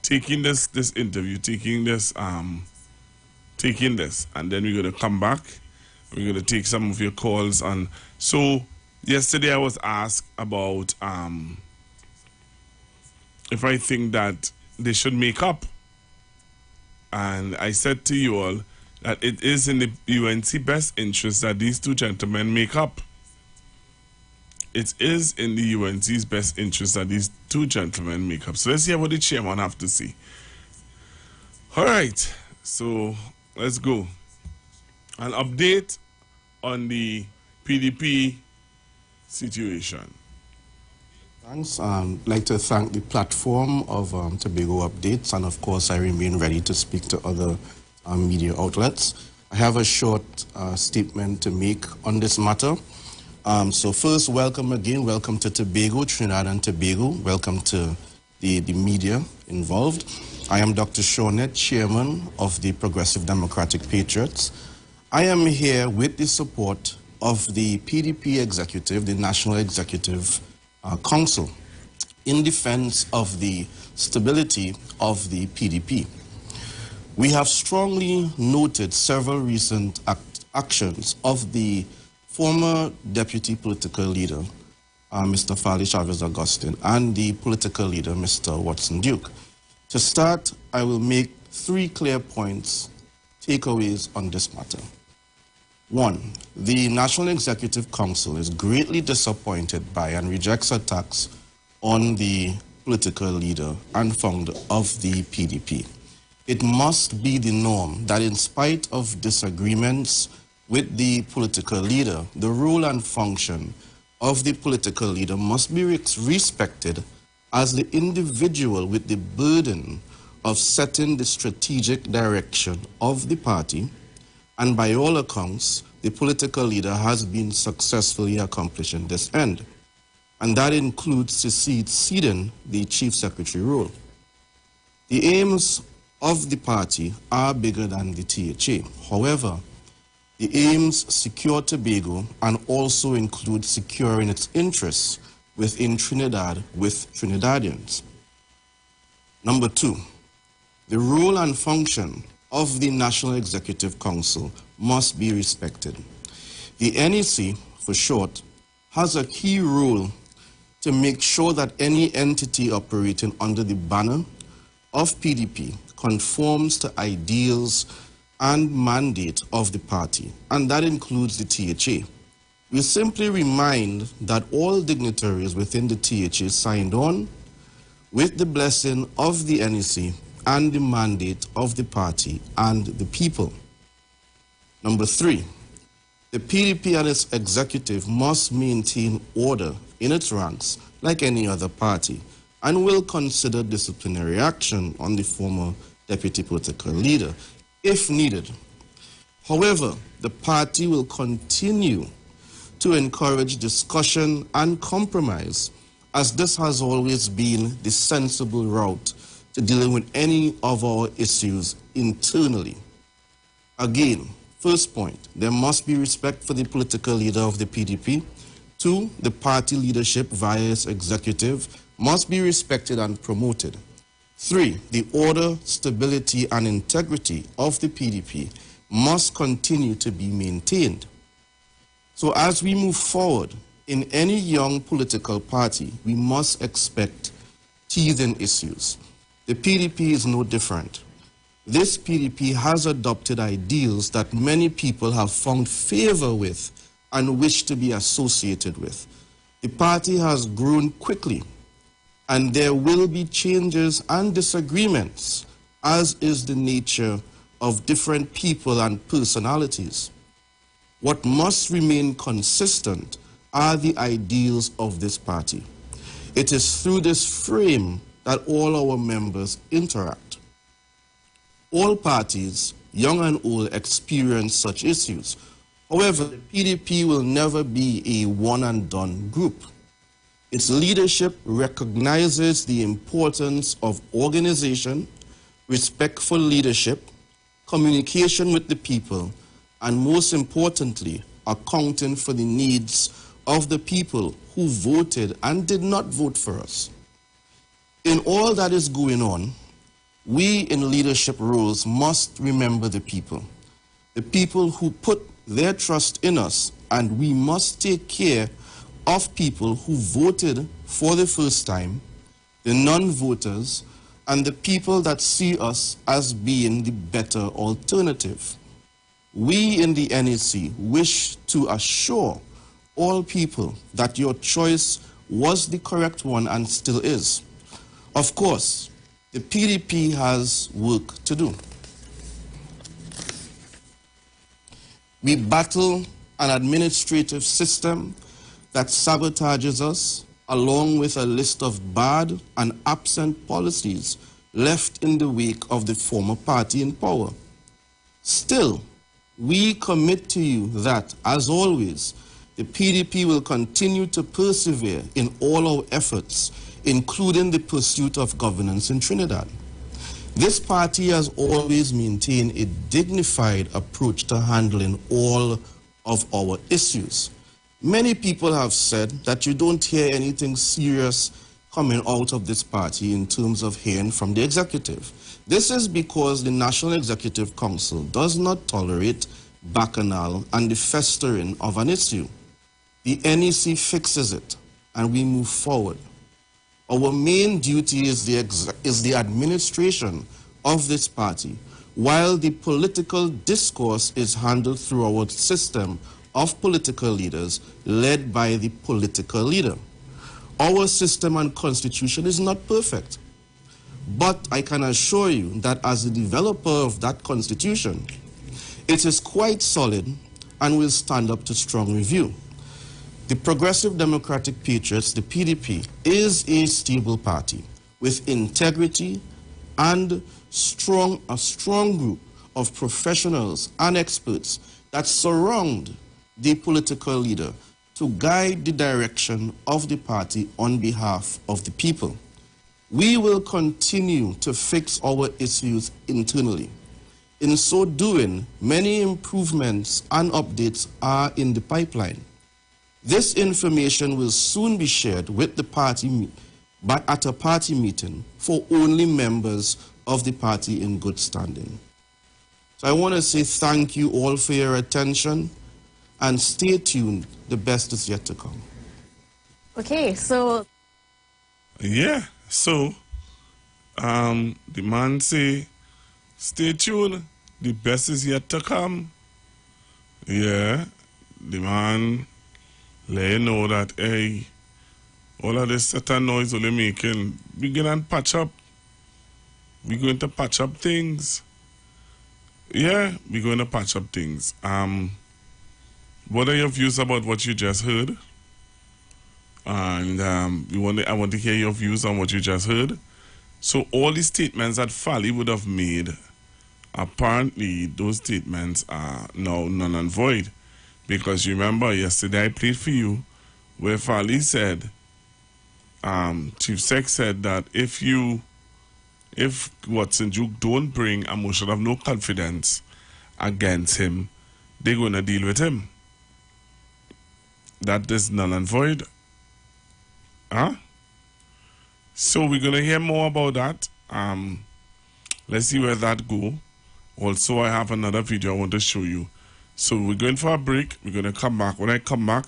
taking this interview, taking this, and then we're gonna come back. We're gonna take some of your calls. And so yesterday I was asked about if I think that they should make up, and I said to you all that it is in the UNC best interest that these two gentlemen make up. It is in the UNC's best interest that these two gentlemen make up. So let's hear what the chairman have to say. All right, so let's go. An update on the PDP situation. Thanks. I'd like to thank the platform of Tobago Updates, and of course I remain ready to speak to other media outlets. I have a short statement to make on this matter. So first, welcome again. Welcome to Tobago, Trinidad and Tobago. Welcome to the media involved. I am Dr. Shawnette, Chairman of the Progressive Democratic Patriots. I am here with the support of the PDP Executive, the National Executive Council, in defense of the stability of the PDP. We have strongly noted several recent actions of the former deputy political leader, Mr. Fali Chavez Augustine, and the political leader, Mr. Watson Duke. To start, I will make 3 clear points, takeaways on this matter. 1, the National Executive Council is greatly disappointed by and rejects attacks on the political leader and founder of the PDP. It must be the norm that in spite of disagreements with the political leader, the role and function of the political leader must be respected as the individual with the burden of setting the strategic direction of the party, and by all accounts, the political leader has been successfully accomplishing this end, and that includes ceding the chief secretary role. The aims of the party are bigger than the THA. However, the aims secure Tobago and also include securing its interests within Trinidad with Trinidadians. Number 2, the role and function of the National Executive Council must be respected. The NEC, for short, has a key role to make sure that any entity operating under the banner of PDP conforms to ideals and mandate of the party, and that includes the THA. We simply remind that all dignitaries within the THA signed on with the blessing of the NEC and the mandate of the party and the people. Number 3, the PDP and its executive must maintain order in its ranks like any other party and will consider disciplinary action on the former deputy political leader if needed. However, the party will continue to encourage discussion and compromise, as this has always been the sensible route to dealing with any of our issues internally. Again, first point, there must be respect for the political leader of the PDP. 2, the party leadership via its executive must be respected and promoted. 3, the order, stability, and integrity of the PDP must continue to be maintained. So as we move forward in any young political party, we must expect teething issues. The PDP is no different. this PDP has adopted ideals that many people have found favor with and wish to be associated with. The party has grown quickly, and there will be changes and disagreements, as is the nature of different people and personalities. What must remain consistent are the ideals of this party. It is through this frame that all our members interact. All parties, young and old, experience such issues. However, the PDP will never be a one-and-done group. Its leadership recognizes the importance of organization, respectful leadership, communication with the people, and most importantly, accounting for the needs of the people who voted and did not vote for us. In all that is going on, we in leadership roles must remember the people who put their trust in us, and we must take care of people who voted for the first time, the non-voters, and the people that see us as being the better alternative. We in the NEC wish to assure all people that your choice was the correct one and still is. Of course, the PDP has work to do. We battle an administrative system that sabotages us, along with a list of bad and absent policies left in the wake of the former party in power. Still, we commit to you that, as always, the PDP will continue to persevere in all our efforts, including the pursuit of governance in Trinidad. This party has always maintained a dignified approach to handling all of our issues. Many people have said that you don't hear anything serious coming out of this party in terms of hearing from the executive. This is because the National Executive Council does not tolerate bacchanal and the festering of an issue. The NEC fixes it, and we move forward. Our main duty is the administration of this party, while the political discourse is handled through our system of political leaders led by the political leader. Our system and constitution is not perfect, but I can assure you that as the developer of that constitution, it is quite solid and will stand up to strong review. The Progressive Democratic Patriots, the PDP, is a stable party with integrity and a strong group of professionals and experts that surround the political leader to guide the direction of the party on behalf of the people. We will continue to fix our issues internally. In so doing, many improvements and updates are in the pipeline. This information will soon be shared with the party at a party meeting for only members of the party in good standing. So I want to say thank you all for your attention, and stay tuned. The best is yet to come. Okay, so... Yeah, so the man say, stay tuned. The best is yet to come. Yeah, the man let you know that, hey, all of this set and noise only making, begin and patch up. We're going to patch up things. Yeah, we're going to patch up things. What are your views about what you just heard? And I want to hear your views on what you just heard. So all the statements that Fally would have made, apparently those statements are now null and void. Because you remember yesterday I played for you where Fally said, Chief Sec said that if Watson Duke don't bring a motion of no confidence against him, they're going to deal with him. That is null and void. Huh? So we're going to hear more about that. Let's see where that go. Also, I have another video I want to show you. So we're going for a break. We're going to come back. When I come back,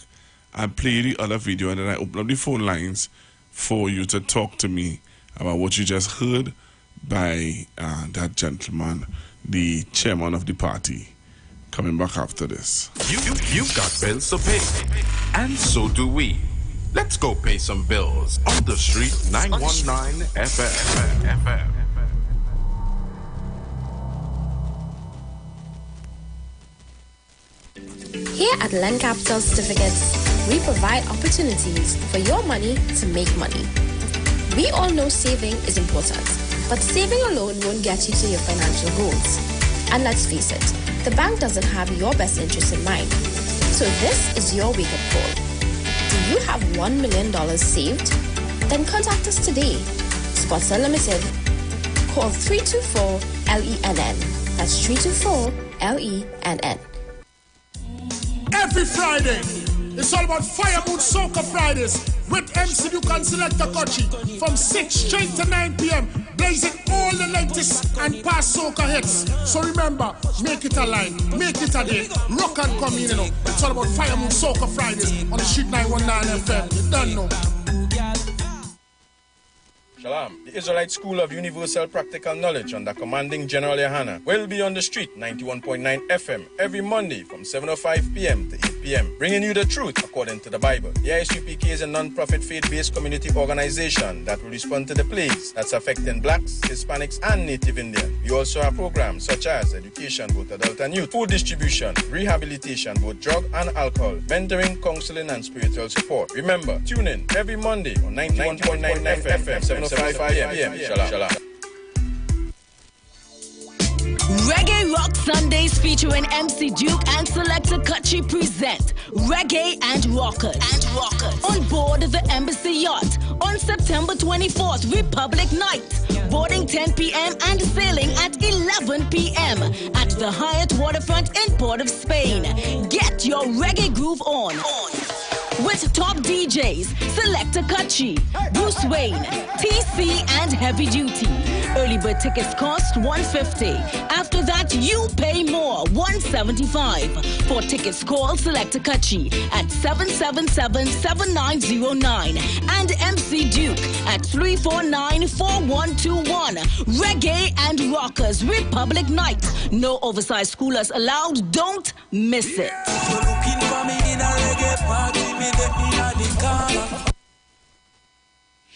I'll play the other video, and then I open up the phone lines for you to talk to me about what you just heard. by that gentleman, the chairman of the party, coming back after this. You've got bills to pay, and so do we. Let's go pay some bills on the street 919 FM. Here at Land Capital Certificates, we provide opportunities for your money to make money. We all know saving is important, but saving alone won't get you to your financial goals. And let's face it, the bank doesn't have your best interest in mind. So this is your wake-up call. Do you have $1 million saved? Then contact us today. Spots Unlimited. Call 324-LENN. That's 324-LENN. Every Friday, it's all about Fire Mood Soca Fridays with MC Duke and Selector Kochi from 6 straight to 9 p.m. blazing all the latest and past soca hits. So remember, make it a line, make it a day, rock and come in, you know. It's all about Fire Mood Soca Fridays on the Street 919 FM. You don't know. Shalom. The Israelite School of Universal Practical Knowledge under commanding General Yohana will be on the street 91.9 FM every Monday from 7:05 p.m. to 8 p.m. bringing you the truth according to the Bible. The ISUPK is a non-profit faith-based community organization that will respond to the plagues that's affecting blacks, Hispanics, and Native Indians. We also have programs such as education, both adult and youth, food distribution, rehabilitation, both drug and alcohol, mentoring, counseling, and spiritual support. Remember, tune in every Monday on 91.9 FM, 7:05 p.m. Shalom. Reggae Rock Sundays featuring MC Duke and Selector Kutchi present Reggae and Rockers. On board the Embassy Yacht on September 24th, Republic Night. Boarding 10 p.m. and sailing at 11 p.m. at the Hyatt Waterfront in Port of Spain. Get your reggae groove on. With top DJs, Selector Kutchi, Bruce Wayne, TC, and Heavy Duty. Early bird tickets cost $150. After that, you pay more, $175. For tickets, call Selector Kutchi at 777-7909 and MC Duke at 349-4121. Reggae and Rockers Republic Night. No oversized schoolers allowed. Don't miss it.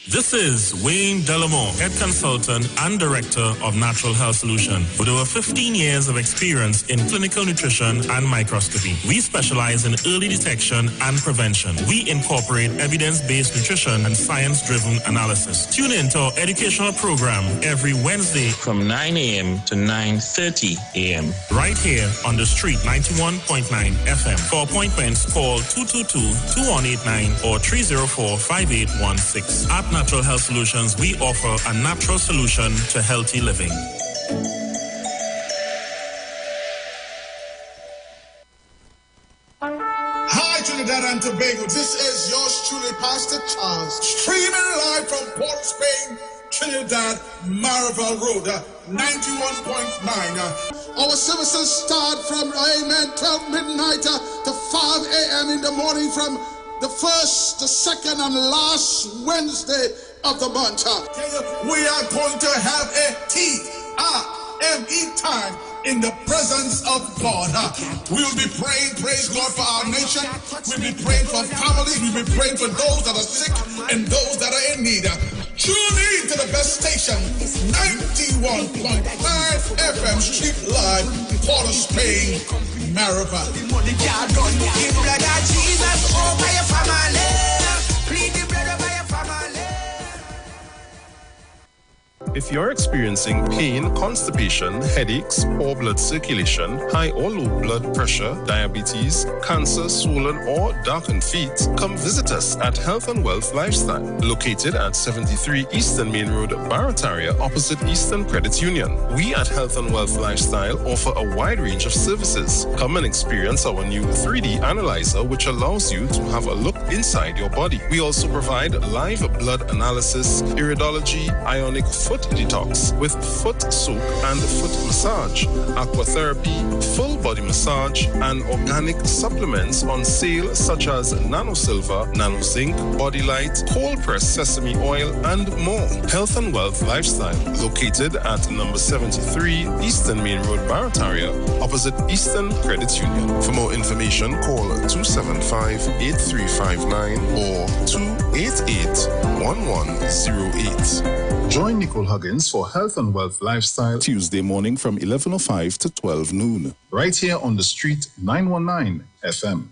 This is Wayne Delamore, Head Consultant and Director of Natural Health Solution, with over 15 years of experience in clinical nutrition and microscopy. We specialize in early detection and prevention. We incorporate evidence-based nutrition and science-driven analysis. Tune in to our educational program every Wednesday from 9 a.m. to 9:30 a.m. right here on the street 91.9 FM. For appointments, call 222-2189 or 304-5816. At Natural Health Solutions, we offer a natural solution to healthy living. Hi, Trinidad and Tobago. This is yours truly, Pastor Charles, streaming live from Port of Spain, Trinidad, Marvel Road, 91.9. Our services start from, 12 midnight to 5 a.m. in the morning from the first, the second, and last Wednesday of the month. We are going to have a T-I-M-E time in the presence of God. We will be praying, praise God, for our nation. We'll be praying for families. We'll be praying for those that are sick and those that are in need. Tune in to the best station, 91.9 FM Street Live, Port of Spain, Maribel. If you're experiencing pain, constipation, headaches, poor blood circulation, high or low blood pressure, diabetes, cancer, swollen or darkened feet, come visit us at Health and Wealth Lifestyle, located at 73 Eastern Main Road, Barataria, opposite Eastern Credit Union. We at Health and Wealth Lifestyle offer a wide range of services. Come and experience our new 3D analyzer, which allows you to have a look inside your body. We also provide live blood analysis, iridology, ionic foot detox with foot soak and foot massage, aquatherapy, full body massage, and organic supplements on sale such as Nano Silver, Nano Zinc, Body Light, cold pressed sesame oil, and more. Health and Wealth Lifestyle, located at number 73 Eastern Main Road, Barataria, opposite Eastern Credit Union. For more information, call 275-8359 or 288-1108. Join Nicole Huggins for Health and Wealth Lifestyle Tuesday morning from 11:05 to 12 noon, right here on the street 919 FM.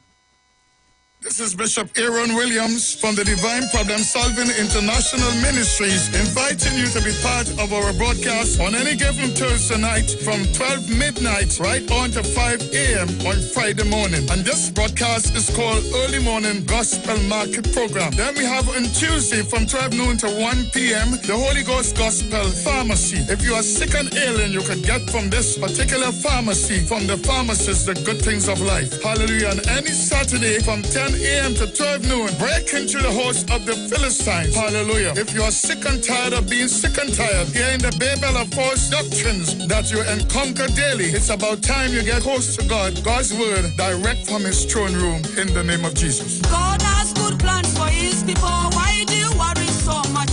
This is Bishop Aaron Williams from the Divine Problem Solving International Ministries, inviting you to be part of our broadcast on any given Thursday night from 12 midnight right on to 5 a.m. on Friday morning. And this broadcast is called Early Morning Gospel Market Program. Then we have on Tuesday from 12 noon to 1 p.m. the Holy Ghost Gospel Pharmacy. If you are sick and ill and you can get from this particular pharmacy, from the pharmacist, the good things of life. Hallelujah. And any Saturday from 10 a.m. to 12 noon, break into the host of the Philistines. Hallelujah. If you are sick and tired of being sick and tired, hearing the babel of false doctrines that you encounter daily, it's about time you get close to God, God's word, direct from his throne room, in the name of Jesus. God has good plans for his people. Why do you worry so much?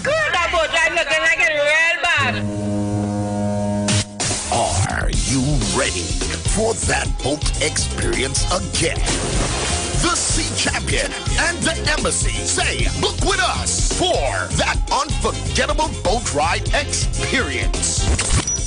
Good, that boat like looking like it real bad. Are you ready for that boat experience again? The Sea Champion and the Embassy say, book with us for that unforgettable boat ride experience.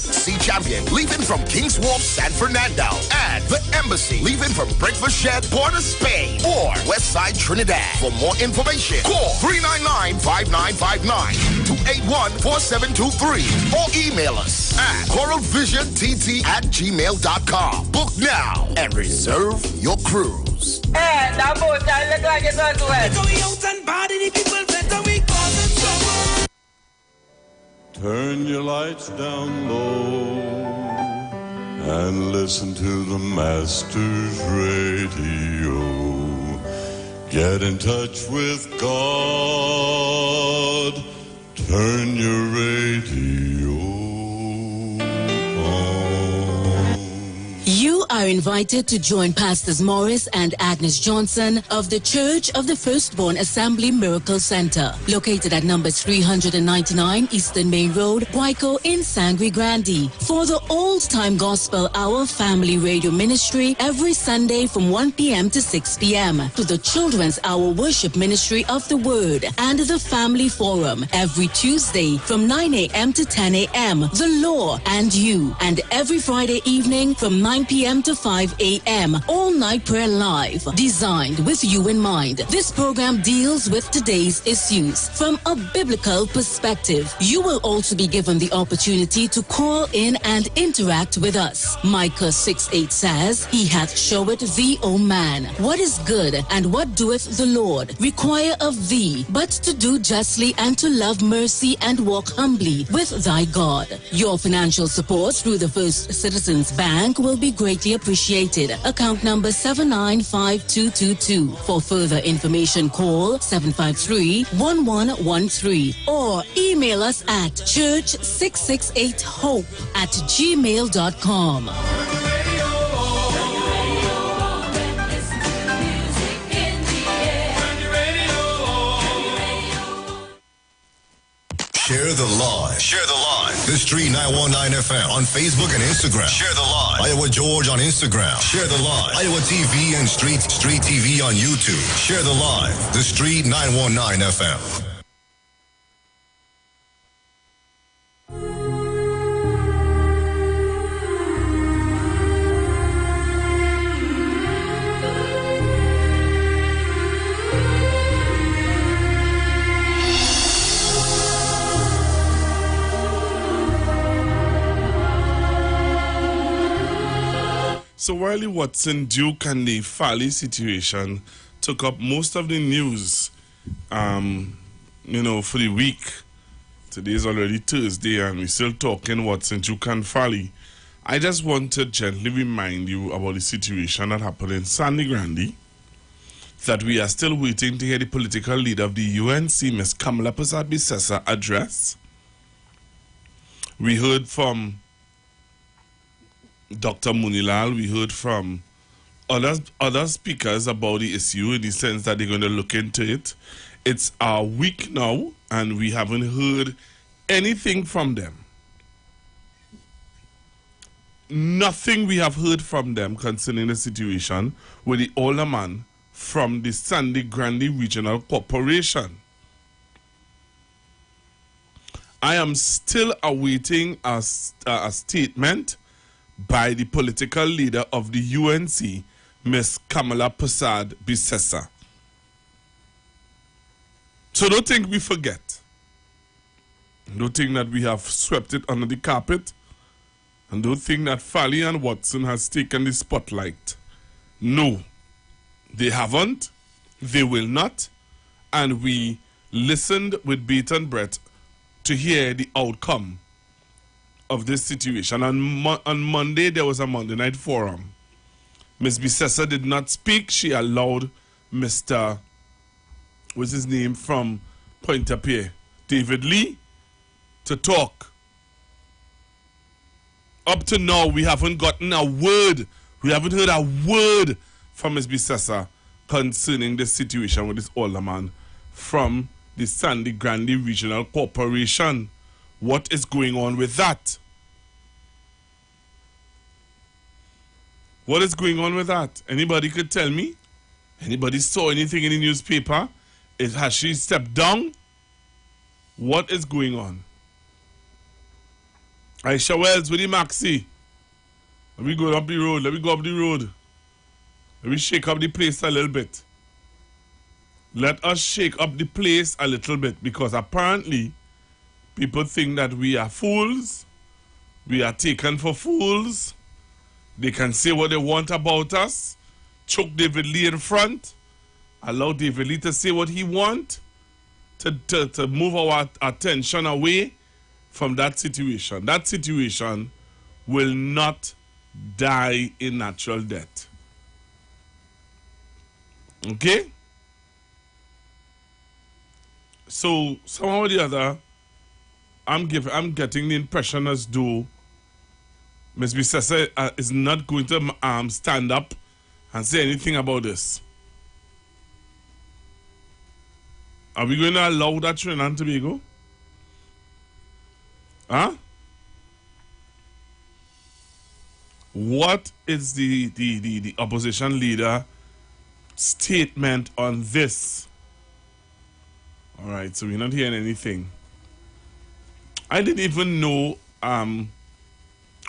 Sea Champion leaving from King's Wharf, San Fernando, and the Embassy leaving from Breakfast Shed, Port of Spain, or Westside Trinidad. For more information, call 399-5959, 281-4723, or email us at coralvisiontt@gmail.com. Book now and reserve your cruise. Hey, that boat I look like it was wet. Turn your lights down low and listen to the Master's radio. Get in touch with God. Turn your radio on. You are invited to join Pastors Morris and Agnes Johnson of the Church of the Firstborn Assembly Miracle Center, located at number 399 Eastern Main Road, Guayco in Sangre Grande, for the Old Time Gospel Hour Family Radio Ministry every Sunday from 1 p.m. to 6 p.m., to the Children's Hour Worship Ministry of the Word and the Family Forum every Tuesday from 9 a.m. to 10 a.m., The Law and You, and every Friday evening from 9 p.m. to 5 a.m. All Night Prayer Live, designed with you in mind. This program deals with today's issues from a biblical perspective. You will also be given the opportunity to call in and interact with us. Micah 6:8 says, He hath showed thee, O man, what is good, and what doeth the Lord require of thee, but to do justly and to love mercy and walk humbly with thy God. Your financial support through the First Citizens Bank will be greatly appreciated. Account number 795222. For further information, call 753-1113 or email us at church668hope@gmail.com. Share the live. Share the live. The Street 919 FM on Facebook and Instagram. Share the live. Iowa George on Instagram. Share the live. Iowa TV and Street TV on YouTube. Share the live. The Street 919 FM. So while the Watson, Duke, and the Fally situation took up most of the news, for the week, today is already Thursday, and we're still talking Watson, Duke, and Fally. I just want to gently remind you about the situation that happened in Sangre Grande, that we are still waiting to hear the political leader of the UNC, Ms. Kamala Persad-Bissessar, address. We heard from Dr. Munilal. We heard from other speakers about the issue in the sense that they're going to look into it. It's a week now, and we haven't heard anything from them. Nothing we have heard from them concerning the situation with the older man from the Sandy Grande Regional Corporation. I am still awaiting a statement by the political leader of the UNC, Ms. Kamala Prasad Bissessa. So don't think we forget. Don't think that we have swept it under the carpet. And don't think that Fally and Watson has taken the spotlight. No, they haven't. They will not. And we listened with bated breath to hear the outcome of this situation. On Monday, there was a Monday night forum. Ms. Bissessa did not speak. She allowed Mr. What's his name from Pointe-à-Pied, David Lee, to talk. Up to now, we haven't gotten a word. We haven't heard a word from Ms. Bissessa concerning the situation with this older man from the Sandy Grande Regional Corporation. What is going on with that? What is going on with that? Anybody could tell me? Anybody saw anything in the newspaper? Has she stepped down? What is going on? Aisha Wells with the maxi. Let me go up the road. Let me go up the road. Let me shake up the place a little bit. Let us shake up the place a little bit, because apparently people think that we are fools. We are taken for fools. They can say what they want about us. Choke David Lee in front. Allow David Lee to say what he wants. To move our attention away from that situation. That situation will not die a natural death. Okay? So somehow or the other, I'm getting the impression as though Ms. Bissessa is not going to stand up and say anything about this. Are we going to allow that Trinidad and Tobago? Huh? What is the opposition leader statement on this? All right, so we're not hearing anything. I didn't even know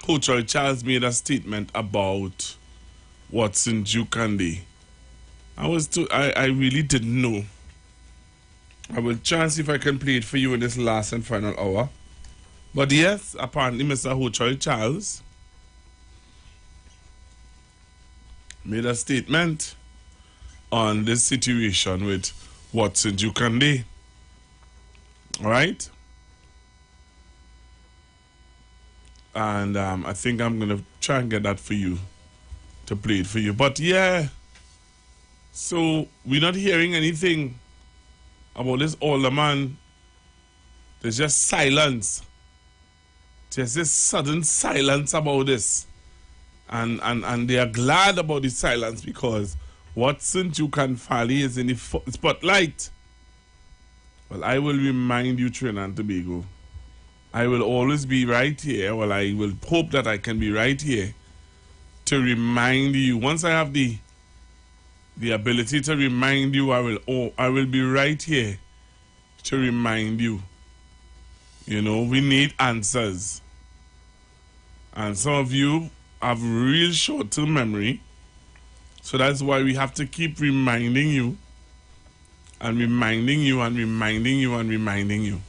Coach Roy Charles made a statement about Watson Jukande. I really didn't know. I will try and see if I can play it for you in this last and final hour. But yes, apparently Mr. Hochoi Charles made a statement on this situation with Watson Jukande. All right? And I think I'm going to try and get that for you, to play it for you. But yeah, so we're not hearing anything about this older man. There's just silence. There's this sudden silence about this. And they are glad about the silence, because Watson Jukan-Fally is in the spotlight. Well, I will remind you, Trinidad and Tobago, I will always be right here. Well, I will hope that I can be right here to remind you. Once I have the ability to remind you, I will be right here to remind you. You know, we need answers. And some of you have real short-term memory. So that's why we have to keep reminding you and reminding you and reminding you and reminding you.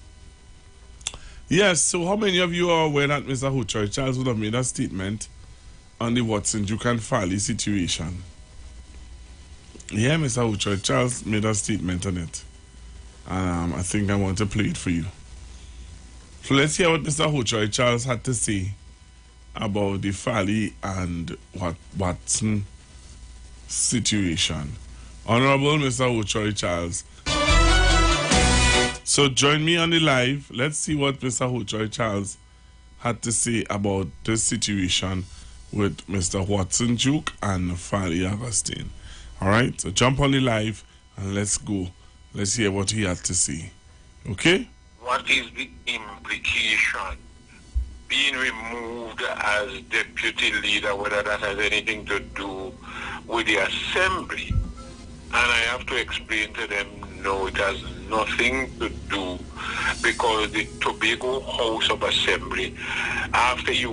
Yes, so how many of you are aware that Mr. Hochoi Charles would have made a statement on the Watson Jukan-Fally situation? Yeah, Mr. Hochoi Charles made a statement on it. And I think I want to play it for you. So let's hear what Mr. Hochoi Charles had to say about the Fally and Watson situation. Honorable Mr. Hochoi Charles. So join me on the live. Let's see what Mr. Hochoi Charles had to say about this situation with Mr. Watson Duke and Fali Augustine. All right, so jump on the live and let's go. Let's hear what he had to say. Okay? What is the implication? Being removed as deputy leader, whether that has anything to do with the assembly. And I have to explain to them, no, it has nothing to do, because the Tobago House of Assembly, after you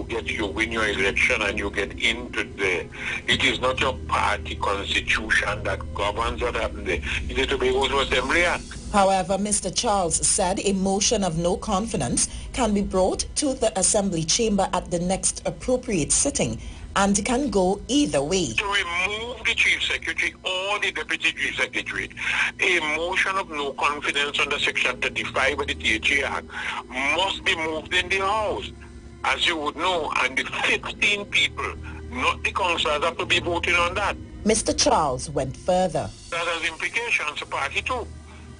win your election and you get into there, it is not your party constitution that governs what happens there. It's the Tobago House of Assembly Act. However, Mr. Charles said a motion of no confidence can be brought to the Assembly chamber at the next appropriate sitting and can go either way. To remove the Chief Secretary or the Deputy Chief Secretary, a motion of no confidence under Section 35 of the THA Act must be moved in the House, as you would know, and the 15 people, not the councillors, have to be voting on that. Mr. Charles went further. That has implications for Party 2.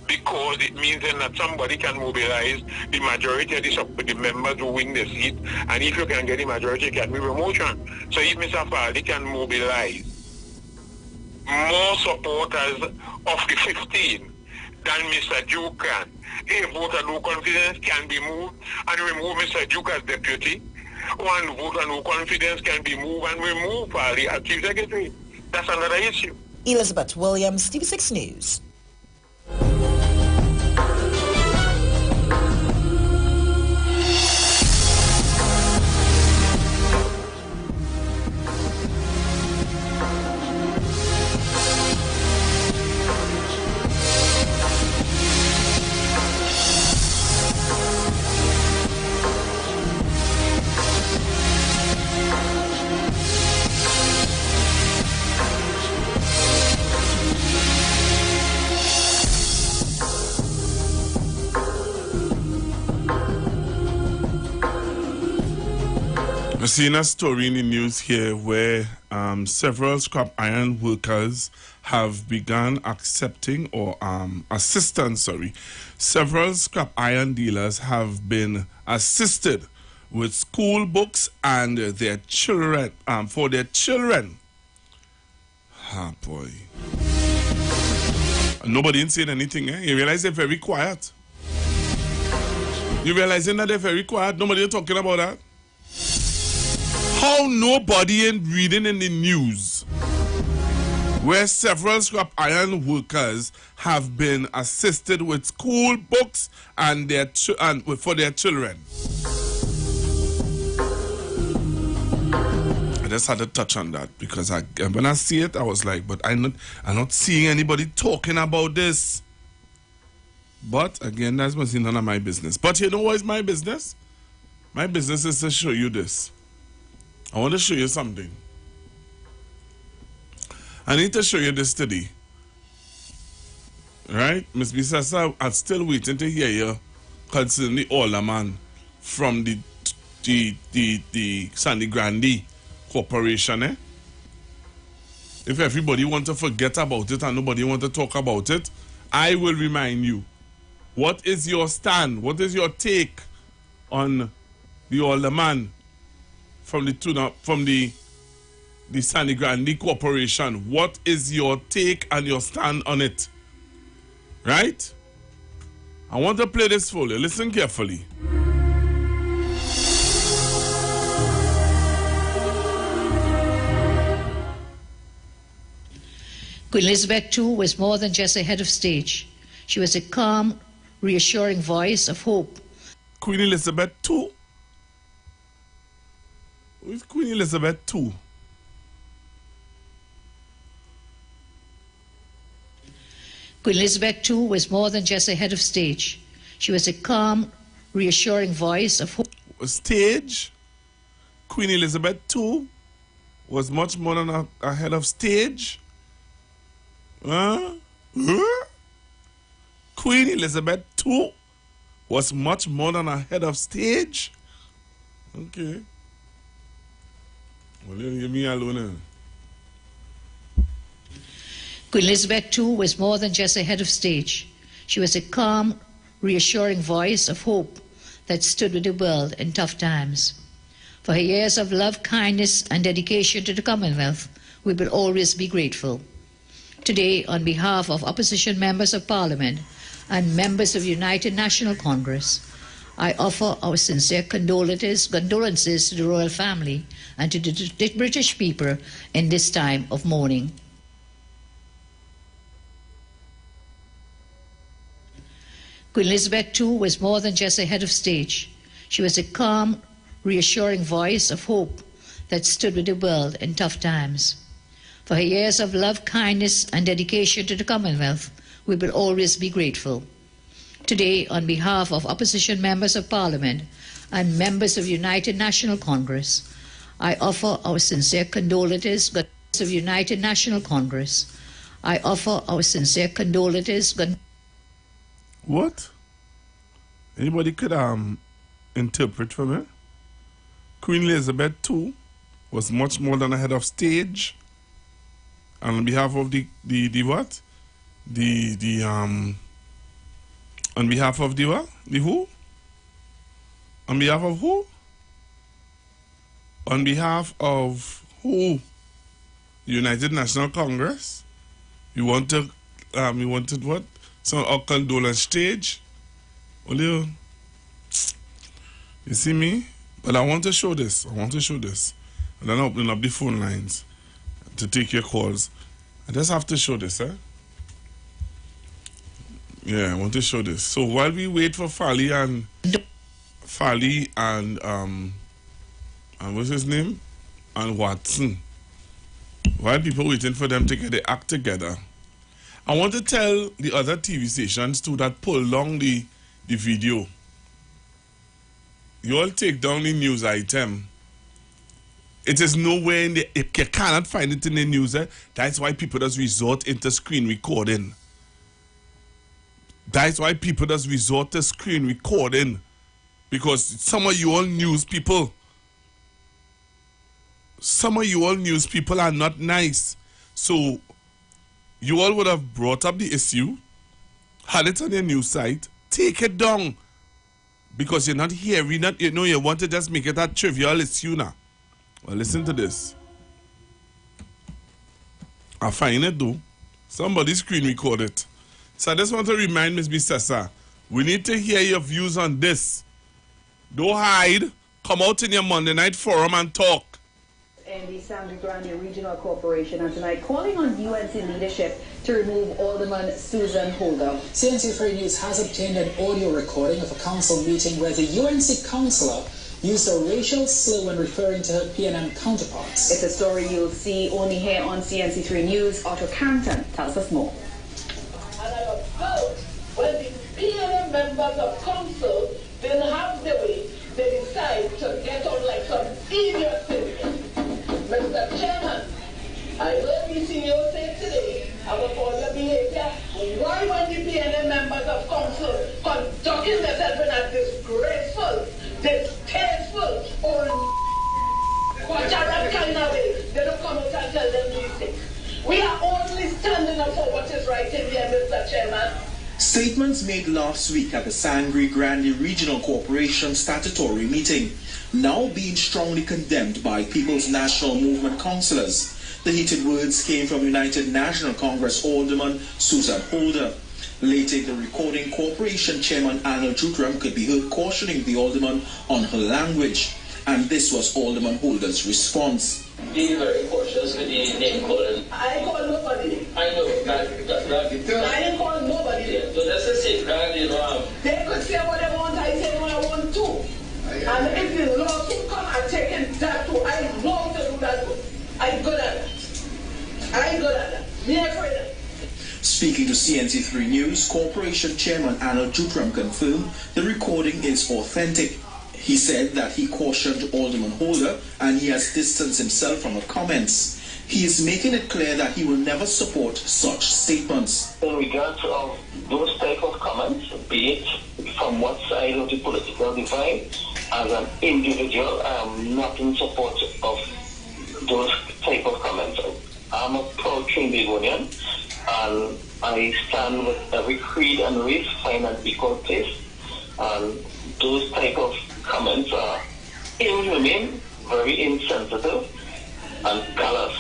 Because it means then that somebody can mobilize the majority of the members who win the seat, and if you can get the majority, you can move a motion. So if Mr. Faldi can mobilize more supporters of the 15 than Mr. Duke can, a vote of no confidence can be moved and remove Mr. Duke as deputy. One vote of no confidence can be moved and remove Faldi as Chief Secretary. That's another issue. Elizabeth Williams, TV6 News. I've seen a story in the news here where several scrap iron workers have begun accepting or several scrap iron dealers have been assisted with school books and their children, for their children. Ah, boy. Nobody ain't saying anything, eh? You realize they're very quiet. You realizing that they're very quiet? Nobody ain't talking about that. How nobody ain't reading in the news where several scrap iron workers have been assisted with school books and for their children. I just had to touch on that because when I see it, I was like, but I'm not seeing anybody talking about this. But again, that's none of my business. But you know what is my business? My business is to show you this. I want to show you something. I need to show you this today. Right? Ms. Bisasa, I'm still waiting to hear you concerning the older man from the Sandy Grande Corporation. Eh? If everybody want to forget about it and nobody want to talk about it, I will remind you. What is your stand? What is your take on the older man from the Sandy Grande Corporation? What is your take and your stand on it? Right? I want to play this for you. Listen carefully. Queen Elizabeth, too, was more than just a head of stage. She was a calm, reassuring voice of hope. Queen Elizabeth, too? Who is Queen Elizabeth, too? Queen Elizabeth, too, was more than just a head of stage. She was a calm, reassuring voice of hope. Stage? Queen Elizabeth, too, was much more than a head of stage? Huh? Queen Elizabeth II was much more than a head of stage? Okay. Well, you leave me alone. Queen Elizabeth, too, was more than just a head of stage. She was a calm, reassuring voice of hope that stood with the world in tough times. For her years of love, kindness, and dedication to the Commonwealth, we will always be grateful. Today, on behalf of opposition members of Parliament and members of the United National Congress, I offer our sincere condolences to the royal family and to the British people in this time of mourning. Queen Elizabeth II was more than just a head of state. She was a calm, reassuring voice of hope that stood with the world in tough times. For her years of love, kindness, and dedication to the Commonwealth, we will always be grateful. Today, on behalf of opposition members of Parliament and members of the United National Congress, I offer our sincere condolences of the United National Congress. I offer our sincere condolences. What? Anybody could interpret for me? Queen Elizabeth II was much more than a head of stage. And on behalf of the what? On behalf of the what? The who? On behalf of who? On behalf of who? United National Congress? You wanted what? Some condolence stage? You see me? But I want to show this. And then open up the phone lines to take your calls. I just have to show this, eh? Yeah, I want to show this. So while we wait for Fally and what's his name? And Watson. While people waiting for them to get the act together, I want to tell the other TV stations too that pull down the video. You all take down the news item. It is nowhere in the, you cannot find it in the news. That's why people just resort into screen recording. That's why people just resort to screen recording. Because some of you all news people are not nice. So you all would have brought up the issue, had it on your news site, take it down. Because you're not hearing it, you want to just make it a trivial issue now. Well, listen to this. I find it though. Somebody screen record it. So I just want to remind Ms. Bissessa, we need to hear your views on this. Don't hide. Come out in your Monday night forum and talk. And the Sangre Grande Regional Corporation are tonight calling on UNC leadership to remove Alderman Susan Holder. CNC3 News has obtained an audio recording of a council meeting where the UNC councillor used a racial slur when referring to her PNM counterparts. It's a story you'll see only here on CNC3 News. Otto Canton tells us more. And I observed when the PNM members of council didn't have the way, they decide to get on like some idiot thing. Mr. Chairman, I heard the CEO say today about all the behavior. Why when the PNM members of council conducting themselves in a disgraceful, distasteful, or quadrat kind of way, they don't come out and tell them these things. We are only standing up for what is right in here, Mr. Chairman. Statements made last week at the Sangre Grande Regional Corporation statutory meeting now being strongly condemned by People's National Movement councillors. The heated words came from United National Congress Alderman Susan Holder. Later, the recording corporation chairman Arnold Jutram could be heard cautioning the alderman on her language. And this was Alderman Holder's response. Be very cautious with the name calling. I call nobody. I know. I didn't call nobody. Yeah, so that's a secret, They could say what they want, I say what I want too. And if the law could come and take it that too, I know to do that too. I'm good at that. Me afraid of that. Speaking to CNC3 News, Corporation Chairman Arnold Jutram confirmed the recording is authentic. He said that he cautioned Alderman Holder and he has distanced himself from her comments. He is making it clear that he will never support such statements. In regards of those type of comments, be it from what side of the political divide, as an individual, I am not in support of those type of comments. I'm a proud Trinbagonian, and I stand with every creed and race, find and equal place. And those type of comments are inhumane very insensitive and callous.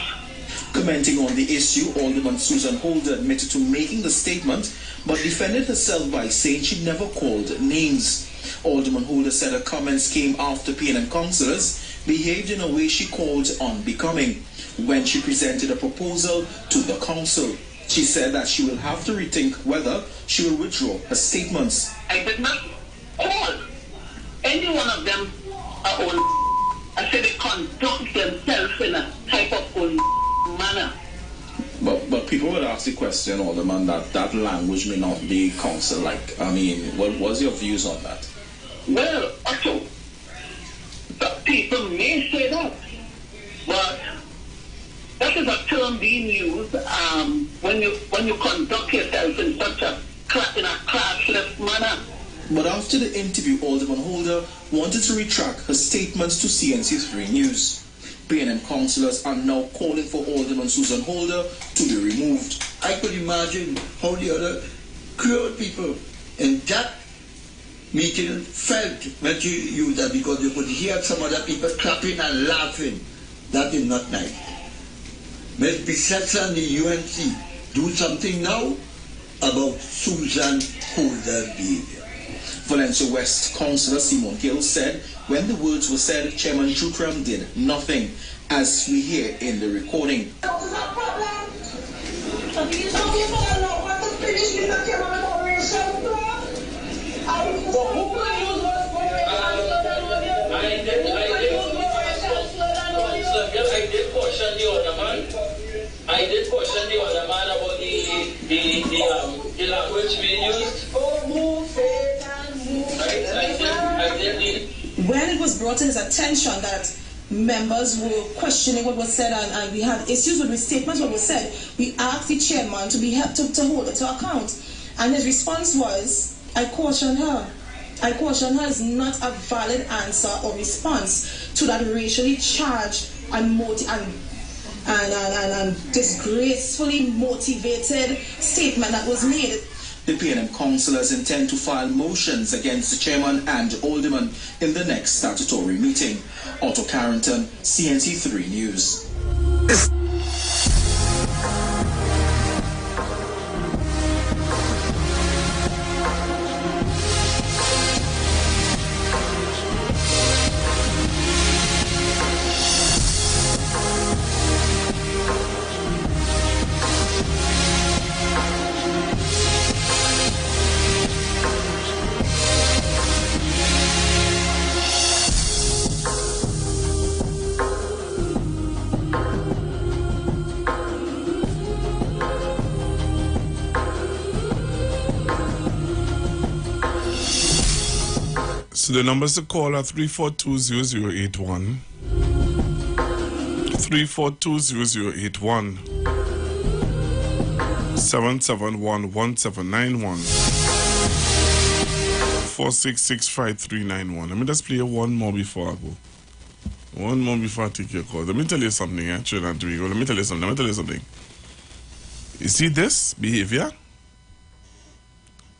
Commenting on the issue, Alderman Susan Holder admitted to making the statement, but defended herself by saying she never called names. Alderman Holder said her comments came after PNM councillors behaved in a way she called unbecoming when she presented a proposal to the council. She said that she will have to rethink whether she will withdraw her statements. I did not call any one of them I said they conduct themselves in a type of manner. But people would ask the question, Alderman, that language may not be council-like. I mean, what was your views on that? Well, also, the people may say that, but that is a term being used when you conduct yourself in such a classless manner. But after the interview, Alderman Holder wanted to retract her statements to CNC3 News. PNM councillors are now calling for Alderman Susan Holder to be removed. I could imagine how the other crowd people in that meeting felt when she used that, because you could hear some other people clapping and laughing. That is not nice. Ms. Bissett and the UNC do something now about Susan Holder's behavior. Valencia West Councillor Simon Gill said when the words were said, Chairman Jutram did nothing, as we hear in the recording. I did question the other man about the language being used. When it was brought to his attention that members were questioning what was said and we had issues with the statements what was said, we asked the chairman to be helped to hold it to account. And his response was, I caution her. I caution her is not a valid answer or response to that racially charged and disgracefully motivated statement that was made. The PNM councillors intend to file motions against the chairman and alderman in the next statutory meeting. Otto Carrington, CNC3 News. So the numbers to call are 342-0081, 342-0081, 771-1791, 466-5391. Let me just play one more before I go. One more before I take your call. Let me tell you something, Trinidad Tobago. Let me tell you something. You see this behavior?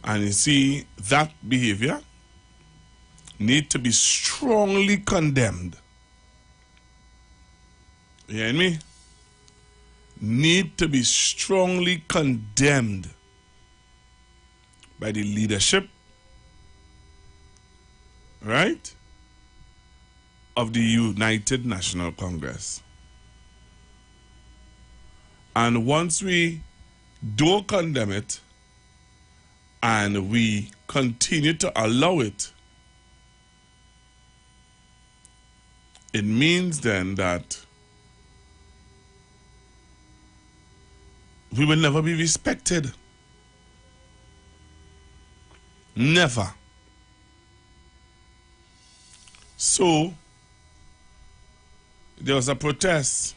And you see that behavior? Need to be strongly condemned. You hear me? Need to be strongly condemned by the leadership, right, of the United National Congress. And once we do condemn it and we continue to allow it, it means then that we will never be respected. Never. So, there was a protest,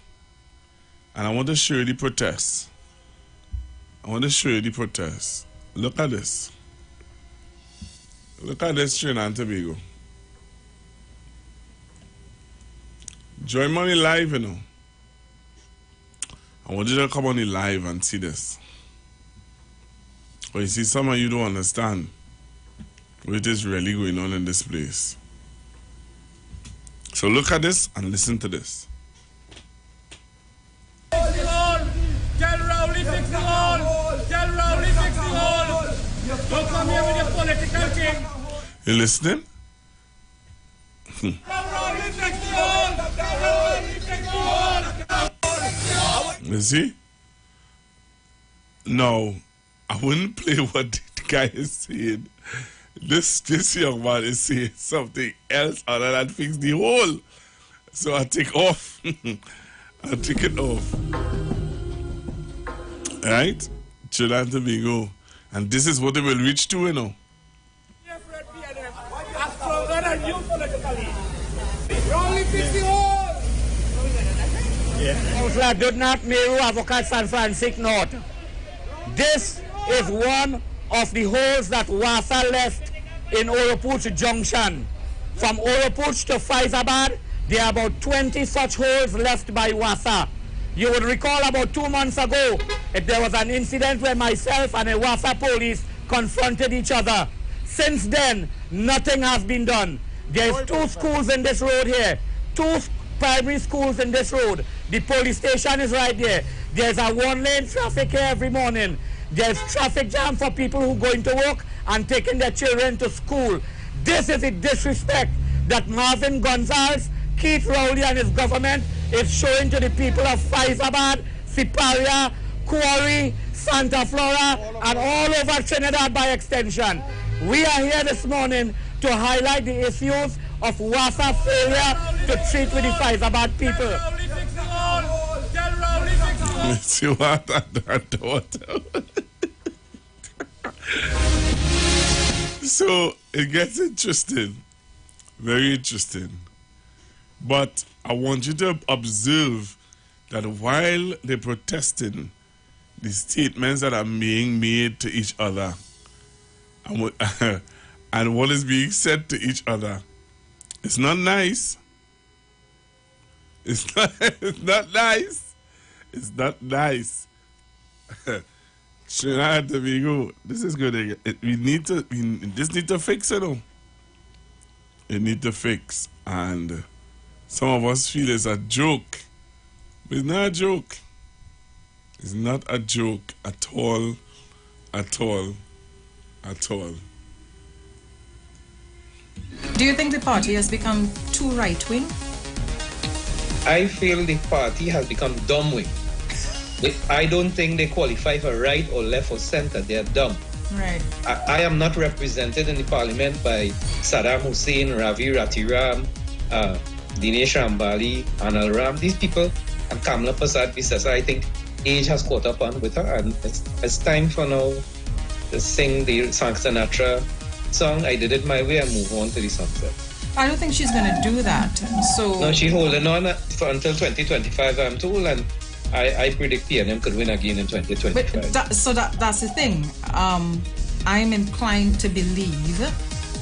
and I want to show you the protest. Look at this. Look at this, Trinidad and Tobago. Joy Money Live, you know. I want you to come on the live and see this. But you see, some of you don't understand what is really going on in this place. So look at this and listen to this. Tell Rowley fix the hole. Tell Rowley fix the hole. Don't come here with your political thing. You listening? Tell Rowley fix the hole. Tell Rowley fix the hole. You see? No, I wouldn't play what the guy is saying. This young man is saying something else other than fix the hole. So I take off. I take it off. Right? Trinidad and Tobago. And this is what they will reach to, you know. I'm stronger than you politically. Rowley fix the hole. Councillor Dudnat Meru, Avocat San Francisco North. This is one of the holes that Wasa left in Oropuch Junction. From Oropuch to Faizabad, there are about 20 such holes left by Wasa. You would recall about 2 months ago, there was an incident where myself and a Wasa police confronted each other. Since then, nothing has been done. There's 2 schools in this road here, 2 primary schools in this road. The police station is right there. There's a 1-lane traffic here every morning. There's traffic jam for people who go into work and taking their children to school. This is the disrespect that Marvin Gonzalez, Keith Rowley and his government is showing to the people of Faizabad, Siparia, Quarry, Santa Flora, and all over Trinidad by extension. We are here this morning to highlight the issues of Wasa failure to treat with the Faizabad people. See what I thought. So it gets interesting, very interesting. But I want you to observe that while they're protesting, the statements that are being made to each other and what is being said to each other, it's not nice. It's not nice. It's not nice. Trinidad and Tobago, this is good. We need to fix it, though. It need to fix. And some of us feel it's a joke. But it's not a joke. It's not a joke at all. At all. At all. Do you think the party has become too right-wing? I feel the party has become dumb-wing. I don't think they qualify for right or left or center. They are dumb. Right. I am not represented in the parliament by Saddam Hussein, Ravi Ratiram, Dinesh Rambali, Anil Ram. These people, and Kamala Prasad Bisasa, I think age has caught up on with her, and it's time for now to sing the Frank Sinatra song, I Did It My Way, and move on to the sunset. I don't think she's going to do that. So no, she's holding on until 2025, I'm told, and I predict PNM could win again in 2025. But that's the thing. I'm inclined to believe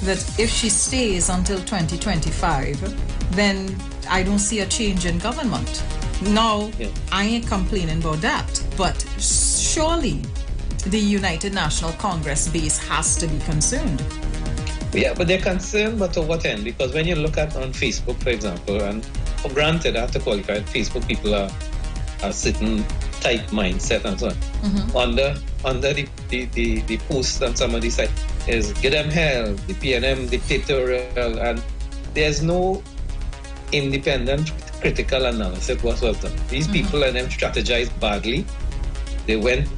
that if she stays until 2025, then I don't see a change in government. No, yeah. I ain't complaining about that. But surely the United National Congress base has to be concerned. Yeah, but they're concerned, but to what end? Because when you look at on Facebook, for example, and for granted, I have to qualify, Facebook people are certain type mindset and so on. Mm-hmm. Under the post on some of these sites is give them hell, the PNM dictatorial, and there's no independent critical analysis what was done. These people and them strategized badly. They went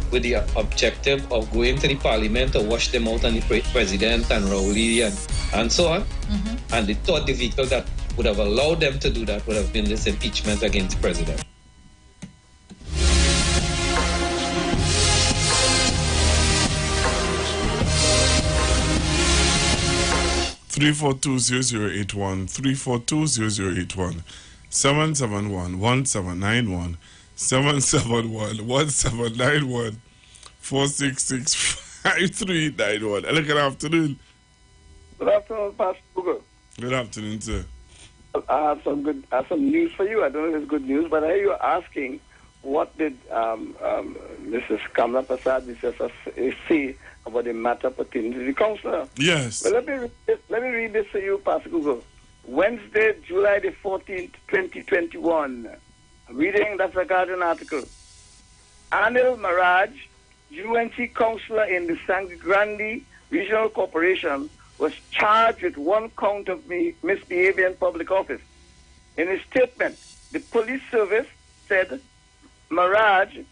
with the objective of going to the parliament to wash them out on the president and Rowley and so on. Mm-hmm. And they thought the vehicle that would have allowed them to do that would have been this impeachment against the president. Three 342-0081, 342-0081, 771-1791, 771-1791, 466-5391. Hello, good afternoon. Good afternoon, Pastor Google. Good afternoon, sir. I have some news for you. I don't know if it's good news, but I hear you asking what did Mrs. Kamala Prasad say about the matter pertaining to the councillor. Yes. But let me read this to you, Pastor Google. Wednesday, July the 14th, 2021. Reading that's a Guardian article. Anil Maraj, UNC councillor in the Sangre Grande Regional Corporation, was charged with one count of misbehavior in public office. In his statement, the police service said Maraj,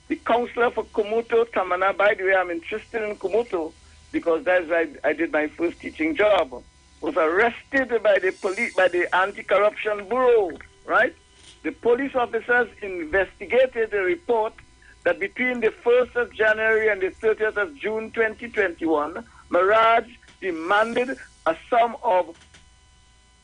the councillor for Kumuto, Tamana, by the way, I'm interested in Kumuto because that's where I did my first teaching job, was arrested by the police, by the Anti-Corruption Bureau, right? The police officers investigated the report that between the 1st of January and the 30th of June 2021, Maraj demanded a sum of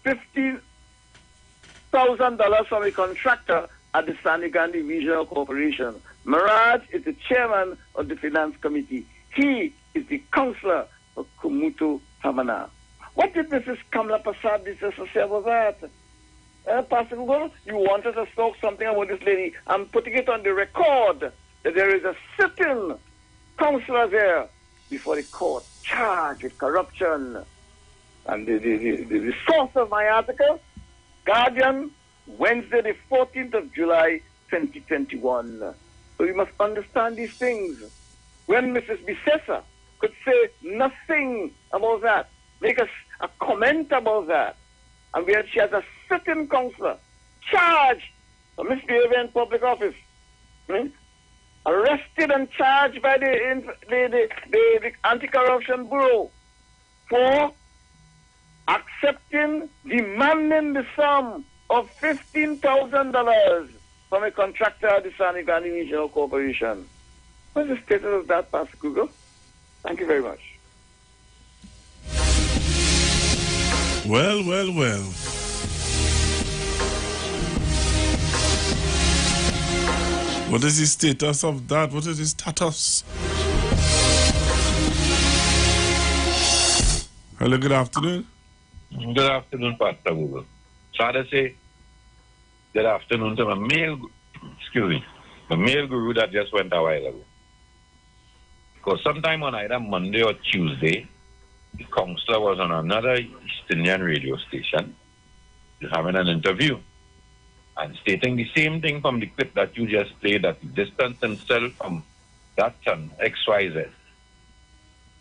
$50,000 from a contractor at the Sangre Grande Regional Corporation. Maraj is the chairman of the Finance Committee. He is the councillor of Kumuto, Hamana. What did Mrs. Kamla Prasad say about that? Pastor Google, you wanted to talk something about this lady. I'm putting it on the record that there is a sitting councillor there before the court charged with corruption. And the source of my article, Guardian, Wednesday the 14th of July, 2021. So you must understand these things. When Mrs. Bisesa could say nothing about that, make a comment about that, and where she has a sitting councillor charged for misbehavior in public office, arrested and charged by the Anti-Corruption Bureau for demanding the sum of $15,000 from a contractor at the Sangre Grande Regional Corporation. What's the status of that, Pastor Google? Thank you very much. Well, well, well. What is the status of that? What is the status? Hello, good afternoon. Good afternoon, Pastor Google. So I say good afternoon to my male guru that just went a while ago. Because sometime on either Monday or Tuesday, the councillor was on another East Indian radio station having an interview and stating the same thing from the clip that you just played, that he distanced himself from that son, XYZ.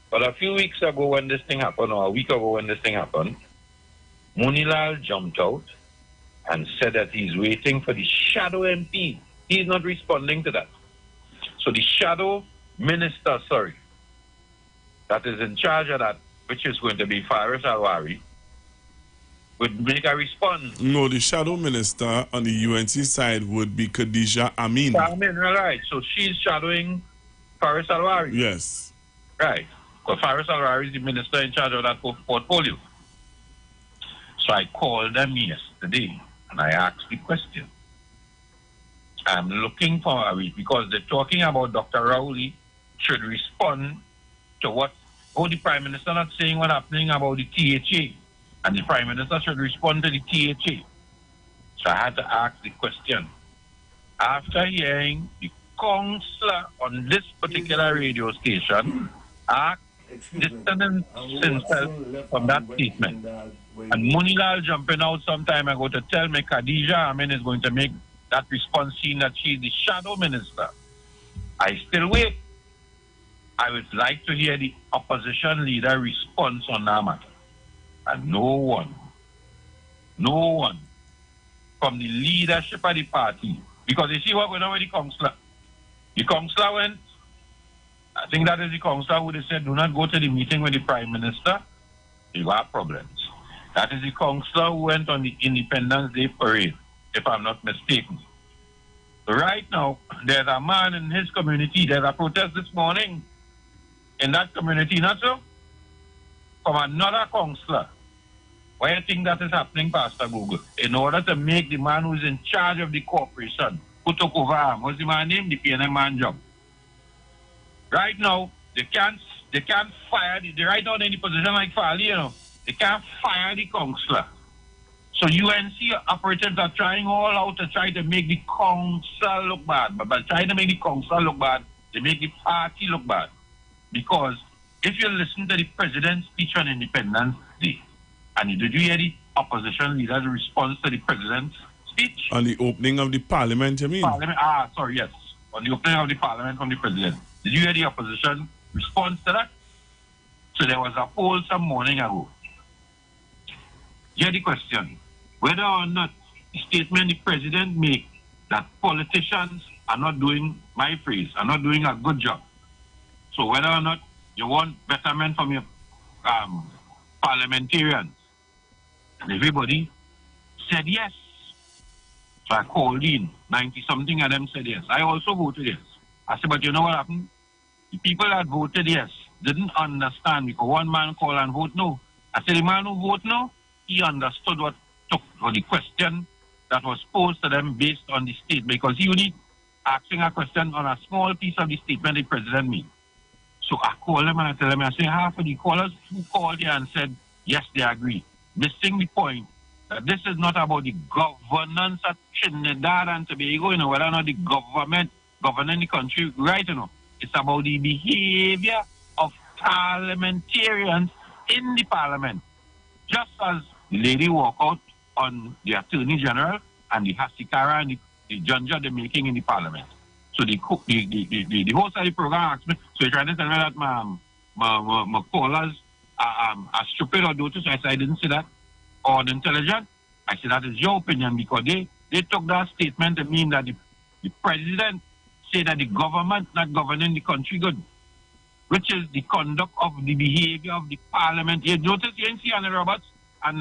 But a few weeks ago when this thing happened, or a week ago when this thing happened, Munilal jumped out and said that he's waiting for the shadow MP. He's not responding to that. So the shadow minister, that is in charge of that, which is going to be Faris Alwari, would make a response. No, the shadow minister on the UNC side would be Khadija Amin. Amin, right. So she's shadowing Faris Alwari. Yes. Right. Because Faris Alwari is the minister in charge of that portfolio. So I called them yesterday and I asked the question. I'm looking for a week because they're talking about Dr. Rowley should respond to what the Prime Minister not saying what's happening about the THA. And the Prime Minister should respond to the THA. So I had to ask the question. After hearing the councillor on this particular radio station distance himself from that statement, and Munilal jumping out some time ago to tell me Khadija Amin is going to make that response, seeing that she's the shadow minister, I still wait. I would like to hear the opposition leader response on that matter. And no one from the leadership of the party, because you see what went on with the councillor. The councillor went, I think that is the councillor who they said, do not go to the meeting with the Prime Minister, you have problems. That is the councillor who went on the Independence Day parade, if I'm not mistaken. Right now, there's a man in his community, there's a protest this morning in that community, not so? From another councillor. Why do you think that is happening, Pastor Google? In order to make the man who's in charge of the corporation, who took over him, what's the man name? The PNM man job. Right now, they can't fire they right now in any position like Fali, they can't fire the councillor. So UNC operatives are trying all out to try to make the council look bad. But by trying to make the council look bad, they make the party look bad. Because if you listen to the president's speech on Independence Day, and did you hear opposition leader's response to the president's speech? On the opening of the parliament, you mean? Parliament, yes. On the opening of the parliament from the president. Did you hear the opposition response to that? So there was a poll some morning ago. Hear the question. Whether or not the statement the president made that politicians are not doing, my phrase, are not doing a good job. So whether or not you want betterment from your parliamentarians, and everybody said yes. So I called in, 90-something of them said yes. I also voted yes. I said, but you know what happened? The people that voted yes didn't understand because one man called and vote no. I said, the man who voted no, he understood what took, or the question that was posed to them based on the statement, because he only asking a question on a small piece of the statement the president made. So I called them and I tell them, I say, half of the callers who called here and said, yes, they agree. Missing the point that this is not about the governance of Trinidad and Tobago, whether or not the government governing the country, right, It's about the behavior of parliamentarians in the parliament. Just as the lady walked out on the Attorney General and the Hasikara and the Junja they're making in the parliament. So the host of the program asked me, so you're trying to tell me that my callers are stupid or dotus? I said, I didn't say that. Or unintelligent? I said, that is your opinion, because they took that statement to mean that the president said that the government not governing the country good, which is the conduct of the behavior of the parliament. You notice you didn't see Anna Roberts and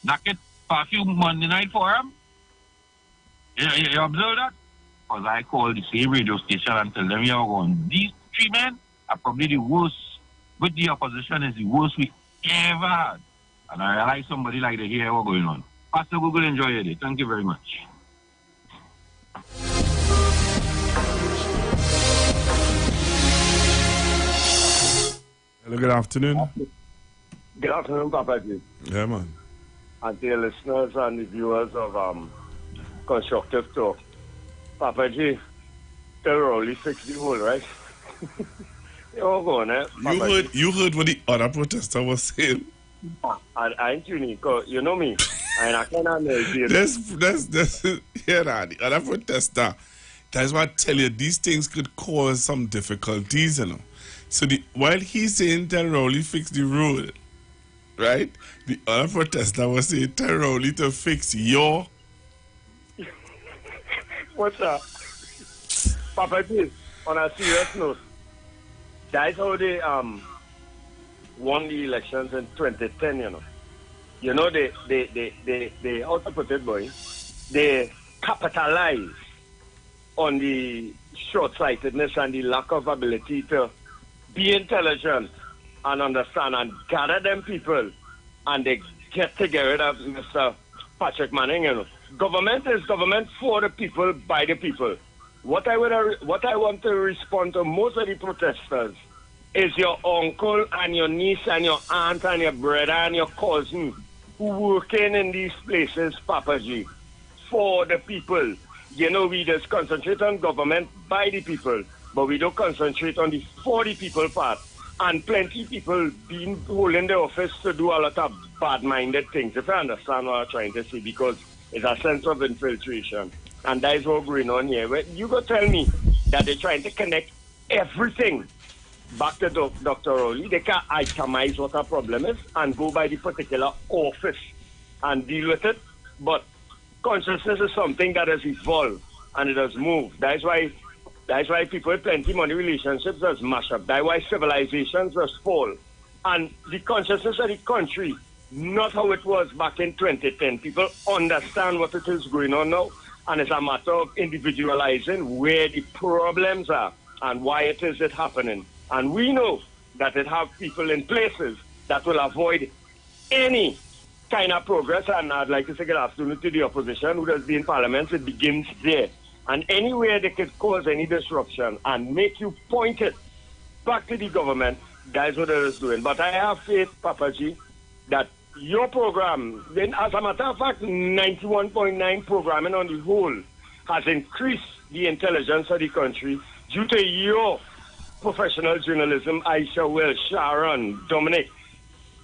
Naked for a few Monday night forum? You observe that? Because I called the same radio station and tell them, you're going, these three men are probably the worst, with the opposition is the worst we ever had. And I realize somebody like to hear what's going on. Pastor Google, enjoy your day. Thank you very much. Hello, good afternoon. Good afternoon, Papa G. Yeah, man. And to your listeners and the viewers of Constructive Talk. Papa G, they're only 60 old, right? You're going, eh? You heard what the other protester was saying. I ain't unique, you know me. And I cannot know you. Hear that. The other protester. That's why I tell you, these things could cause some difficulties, So while he's saying tell Rowley fix the road, right? The other protester was saying tell Rowley to fix your. What's up? Papa G, on a serious note, that's how they won the elections in 2010, they how to put it, boy, they capitalize on the short-sightedness and the lack of ability to be intelligent and understand and gather them people, and they get to get rid of Mr. Patrick Manning, Government is government for the people, by the people. What I want to respond to most of the protesters is your uncle and your niece and your aunt and your brother and your cousin who working in these places, Papa G, for the people. We just concentrate on government by the people, but we don't concentrate on the for the people part. And plenty people being holding the office to do a lot of bad-minded things, if I understand what I'm trying to say, because it's a sense of infiltration. And that is what's going on here. You go tell me that they're trying to connect everything back to Dr. Rowley. They can itemize what our problem is and go by the particular office and deal with it. But consciousness is something that has evolved and it has moved. That's why people with plenty money relationships just mash up. That's why civilizations just fall. And the consciousness of the country, not how it was back in 2010. People understand what it is going on now. And it's a matter of individualizing where the problems are and why it is happening. And we know that it have people in places that will avoid any kind of progress. And I'd like to say good afternoon to the opposition who does be in parliament. It begins there. And anywhere they could cause any disruption and make you point it back to the government, that's what it is doing. But I have faith, Papa G, that your program, then as a matter of fact, 91.9 programming on the whole has increased the intelligence of the country due to your professional journalism, Aisha, Will, Sharon, Dominic,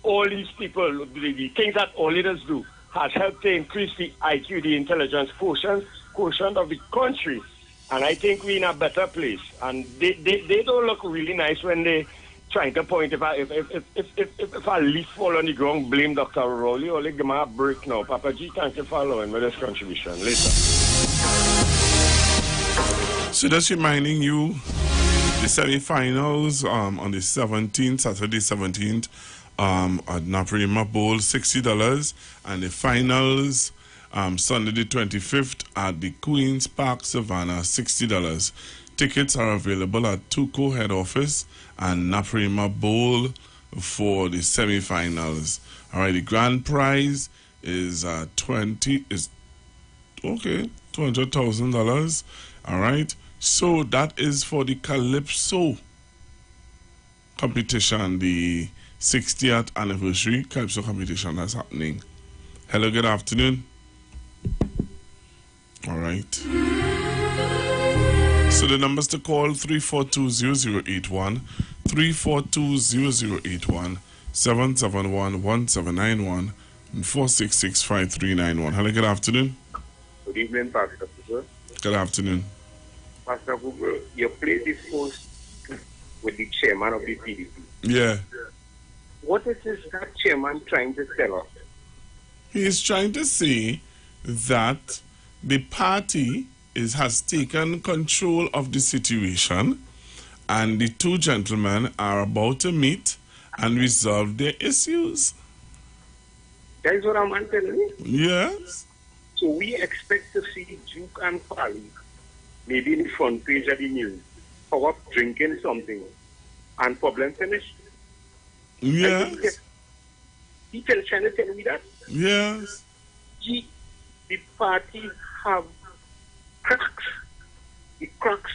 all these people, the things that all leaders do, has helped to increase the IQ, the intelligence quotient of the country. And I think we're in a better place. And they don't look really nice when they trying to point if a leaf fall on the ground, blame Dr. Rowley, or give him a break now. Papa G, thank you for allowing me this contribution. Later. So just reminding you, the semi-finals on the 17th, Saturday 17th, at Naparima Bowl, $60, and the finals Sunday the 25th at the Queen's Park Savannah, $60. Tickets are available at Tuco head office and Naparima Bowl for the semi-finals. All right, the grand prize is $200,000. All right, so that is for the Calypso competition, the 60th anniversary Calypso competition that's happening. Hello, good afternoon. All right. So the numbers to call 342-0081, 342-0081, 771-1791, and 466-5391. Hello, good afternoon. Good evening, Pastor Google. Good afternoon. Pastor Google, you played this post with the chairman of the PDP. Yeah. What is that chairman trying to tell us? He is trying to say that the party has taken control of the situation, and the two gentlemen are about to meet and resolve their issues. That is what I'm telling you. Yes. So we expect to see Duke and Pali maybe in the front page of the news, for up drinking something, and problem finished. Yes. He trying to tell me that? Yes. The party have cracks. The cracks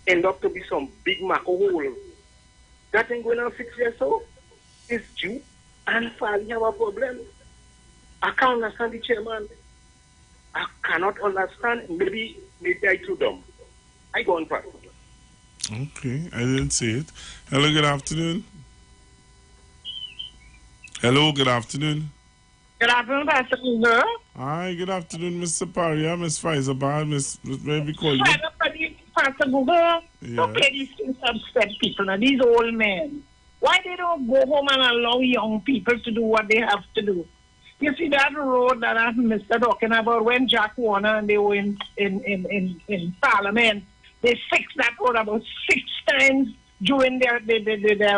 end up to be some big macro hole. That ain't going on 6 years so. It's Duke and Pali have a problem. I can't understand the chairman. I cannot understand. Maybe I too dumb. I go on past. Okay, I didn't see it. Hello, good afternoon. Hello, good afternoon. Good afternoon, Pastor Google. Hi, good afternoon, Mr. Paria, Miss Faisalabad, Miss, maybe call you. Pastor Google, Yeah. don't play these things upset people now, these old men. Why they don't go home and allow young people to do what they have to do? You see that road that I've Mr. talking about when Jack Warner and they were in Parliament, they fixed that road about 6 times during their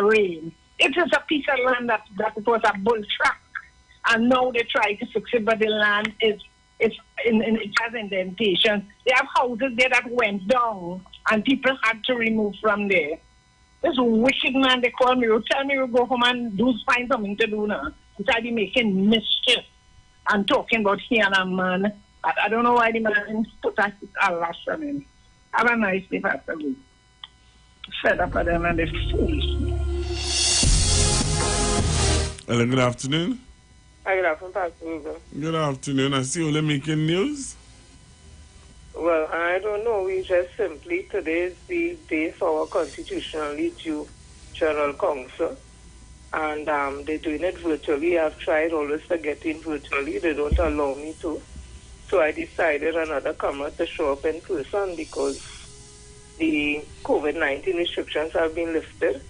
reign. It is a piece of land that it was a bull track. And now they try to fix it, but the land it has indentation. They have houses there that went down, and people had to remove from there. This wicked man, they call me, will tell me to go home and find something to do now. Instead of making mischief and talking about he and a man. I don't know why the man put a lash on him. Have a nice day, Pastor Good. Fed up of them and they foolish. Hello, good afternoon. Hi, good afternoon, Pastor Google. Good afternoon. I see you're making news. Well, I don't know. We just simply, today is the day for our constitutionally due General Council. And they're doing it virtually. I've tried always to get in virtually. They don't allow me to. So I decided another comer to show up in person because the COVID-19 restrictions have been lifted.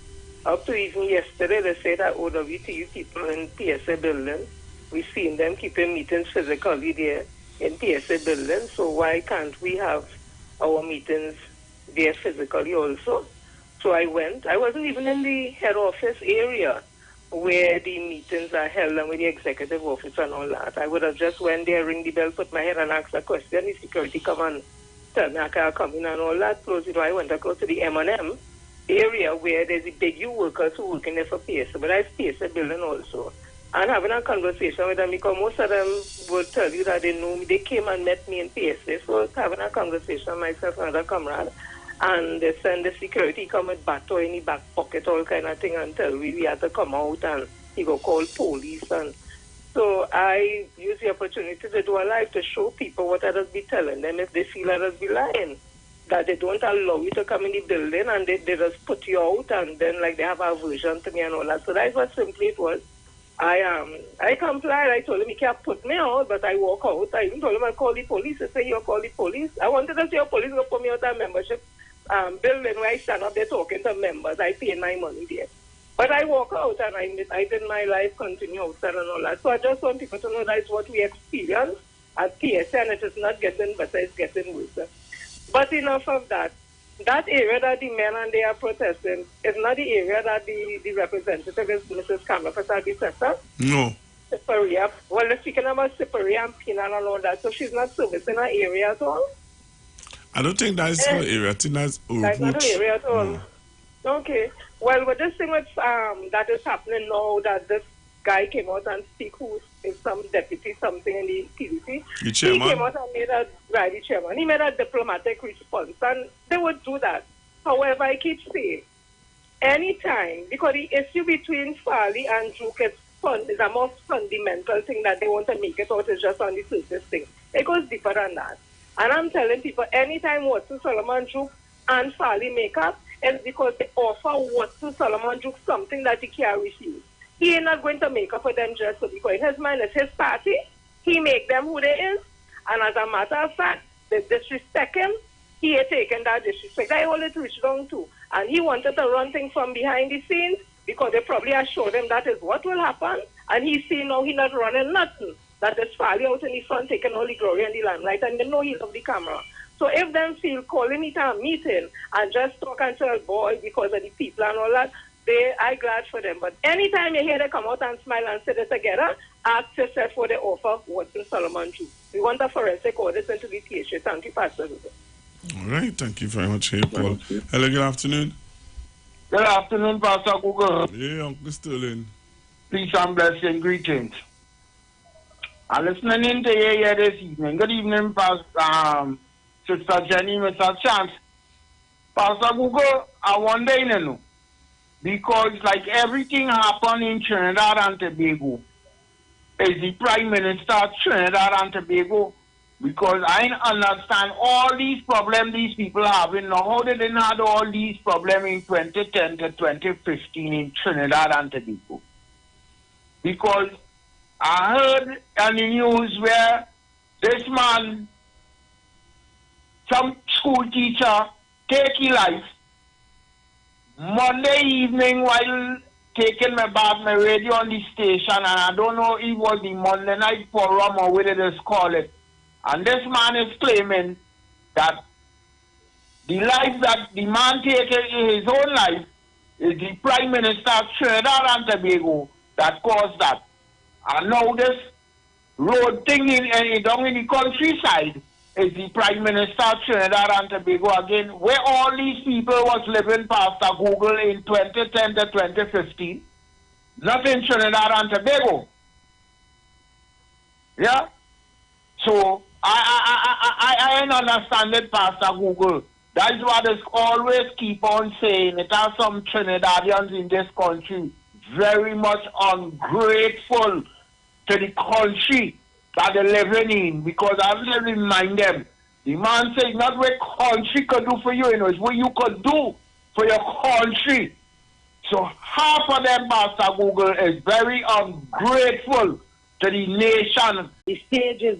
Up to even yesterday, they said that OWTU people in PSA building, we've seen them keeping meetings physically there in PSA building. So why can't we have our meetings there physically also? So I went. I wasn't even in the head office area where the meetings are held and with the executive office and all that. I would have just went there, ring the bell, put my head and ask a question. The security come and tell me I can't come in and all that. Close it. I went across to the M&M area where there's the big U workers who working there for PSA, but I PSA building also. And having a conversation with them because most of them will tell you that they know me. They came and met me in PSA. So having a conversation, myself and another comrade, and they send the security come with baton in the back pocket, all kind of thing, and tell we had to come out and he go call police. And so I use the opportunity to do a live to show people what I just be telling them if they feel I just be lying. That they don't allow you to come in the building and they just put you out and then like they have aversion to me and all that. So that's what simply it was. I complied. I told him he can't put me out, but I walk out. I even told him I'll call the police. He said, you'll call the police. I wanted to see your police go put me out of membership building where I stand up there talking to members. I pay my money there. But I walk out and I did my life continue outside and all that. So I just want people to know that it's what we experience at PSA, and it is not getting better, it's getting worse. But enough of that. That area that the men and they are protesting is not the area that the representative is Mrs. Kamala Prasad. No. Siparia. Well, they're speaking about Siparia and Pina and all that, so she's not servicing her area at all. I don't think that is her area. I think that's That's not her area at all. No. Okay. Well, with this thing that is happening now, that this guy came out and speak who is some deputy something in the PDC. The chairman? He came out and made the chairman. He made a diplomatic response, and they would do that. However, I keep saying, anytime, because the issue between Farley and Duke is a more fundamental thing that they want to make it out, is just on the surface thing. It goes deeper than that. And I'm telling people, anytime Watson, Solomon, Duke, and Farley make up, it's because they offer Watson, Solomon, Duke something that he can't refuse. He ain't not going to make up for them just so, because in his mind it's his party. He make them who they is. And as a matter of fact, they disrespect him. He ain't taken that disrespect. I hold it reach down too. And he wanted to run things from behind the scenes because they probably assured him that is what will happen. And he see now he not running nothing. That is Farley out in the front taking all the glory and the limelight, and they know he love the camera. So if them feel calling it a meeting and just talk and tell boy because of the people and all that, I'm glad for them. But anytime you hear them come out and smile and sit there together, ask yourself what they offer Watson Solomon Drew. We want a forensic audit into the THA. Thank you, Pastor. All right. Thank you very much, hey, Paul. Hello, good afternoon. Good afternoon, Pastor Google. Yeah, Uncle Sterling. Peace and blessing, greetings. I'm listening in to you here this evening. Good evening, Pastor, Sister Jenny, Mr. Chance. Pastor Google, I wonder, you know, because like everything happened in Trinidad and Tobago, is the Prime Minister of Trinidad and Tobago, because I understand all these problems these people having now. How they didn't have all these problems in 2010 to 2015 in Trinidad and Tobago? Because I heard on the news where this man, some school teacher, take his life Monday evening while taking my bath, my radio on the station, and I don't know if it was the Monday night forum or whether they just call it. And this man is claiming that the life that the man taken in his own life is the Prime Minister of Trinidad and Tobago that caused that. And now this road thing down in the countryside is the Prime Minister of Trinidad and Tobago again, where all these people was living past Google in 2010 to 2015. Not in Trinidad and Tobago. Yeah? So I ain't understand it, Pastor Google. That's what is always keep on saying. It are some Trinidadians in this country very much ungrateful to the country that they're living in, because I have to remind them, the man says not what country could do for you, you know, it's what you could do for your country. So half of them, Pastor Google, is very ungrateful to the nation. The stage is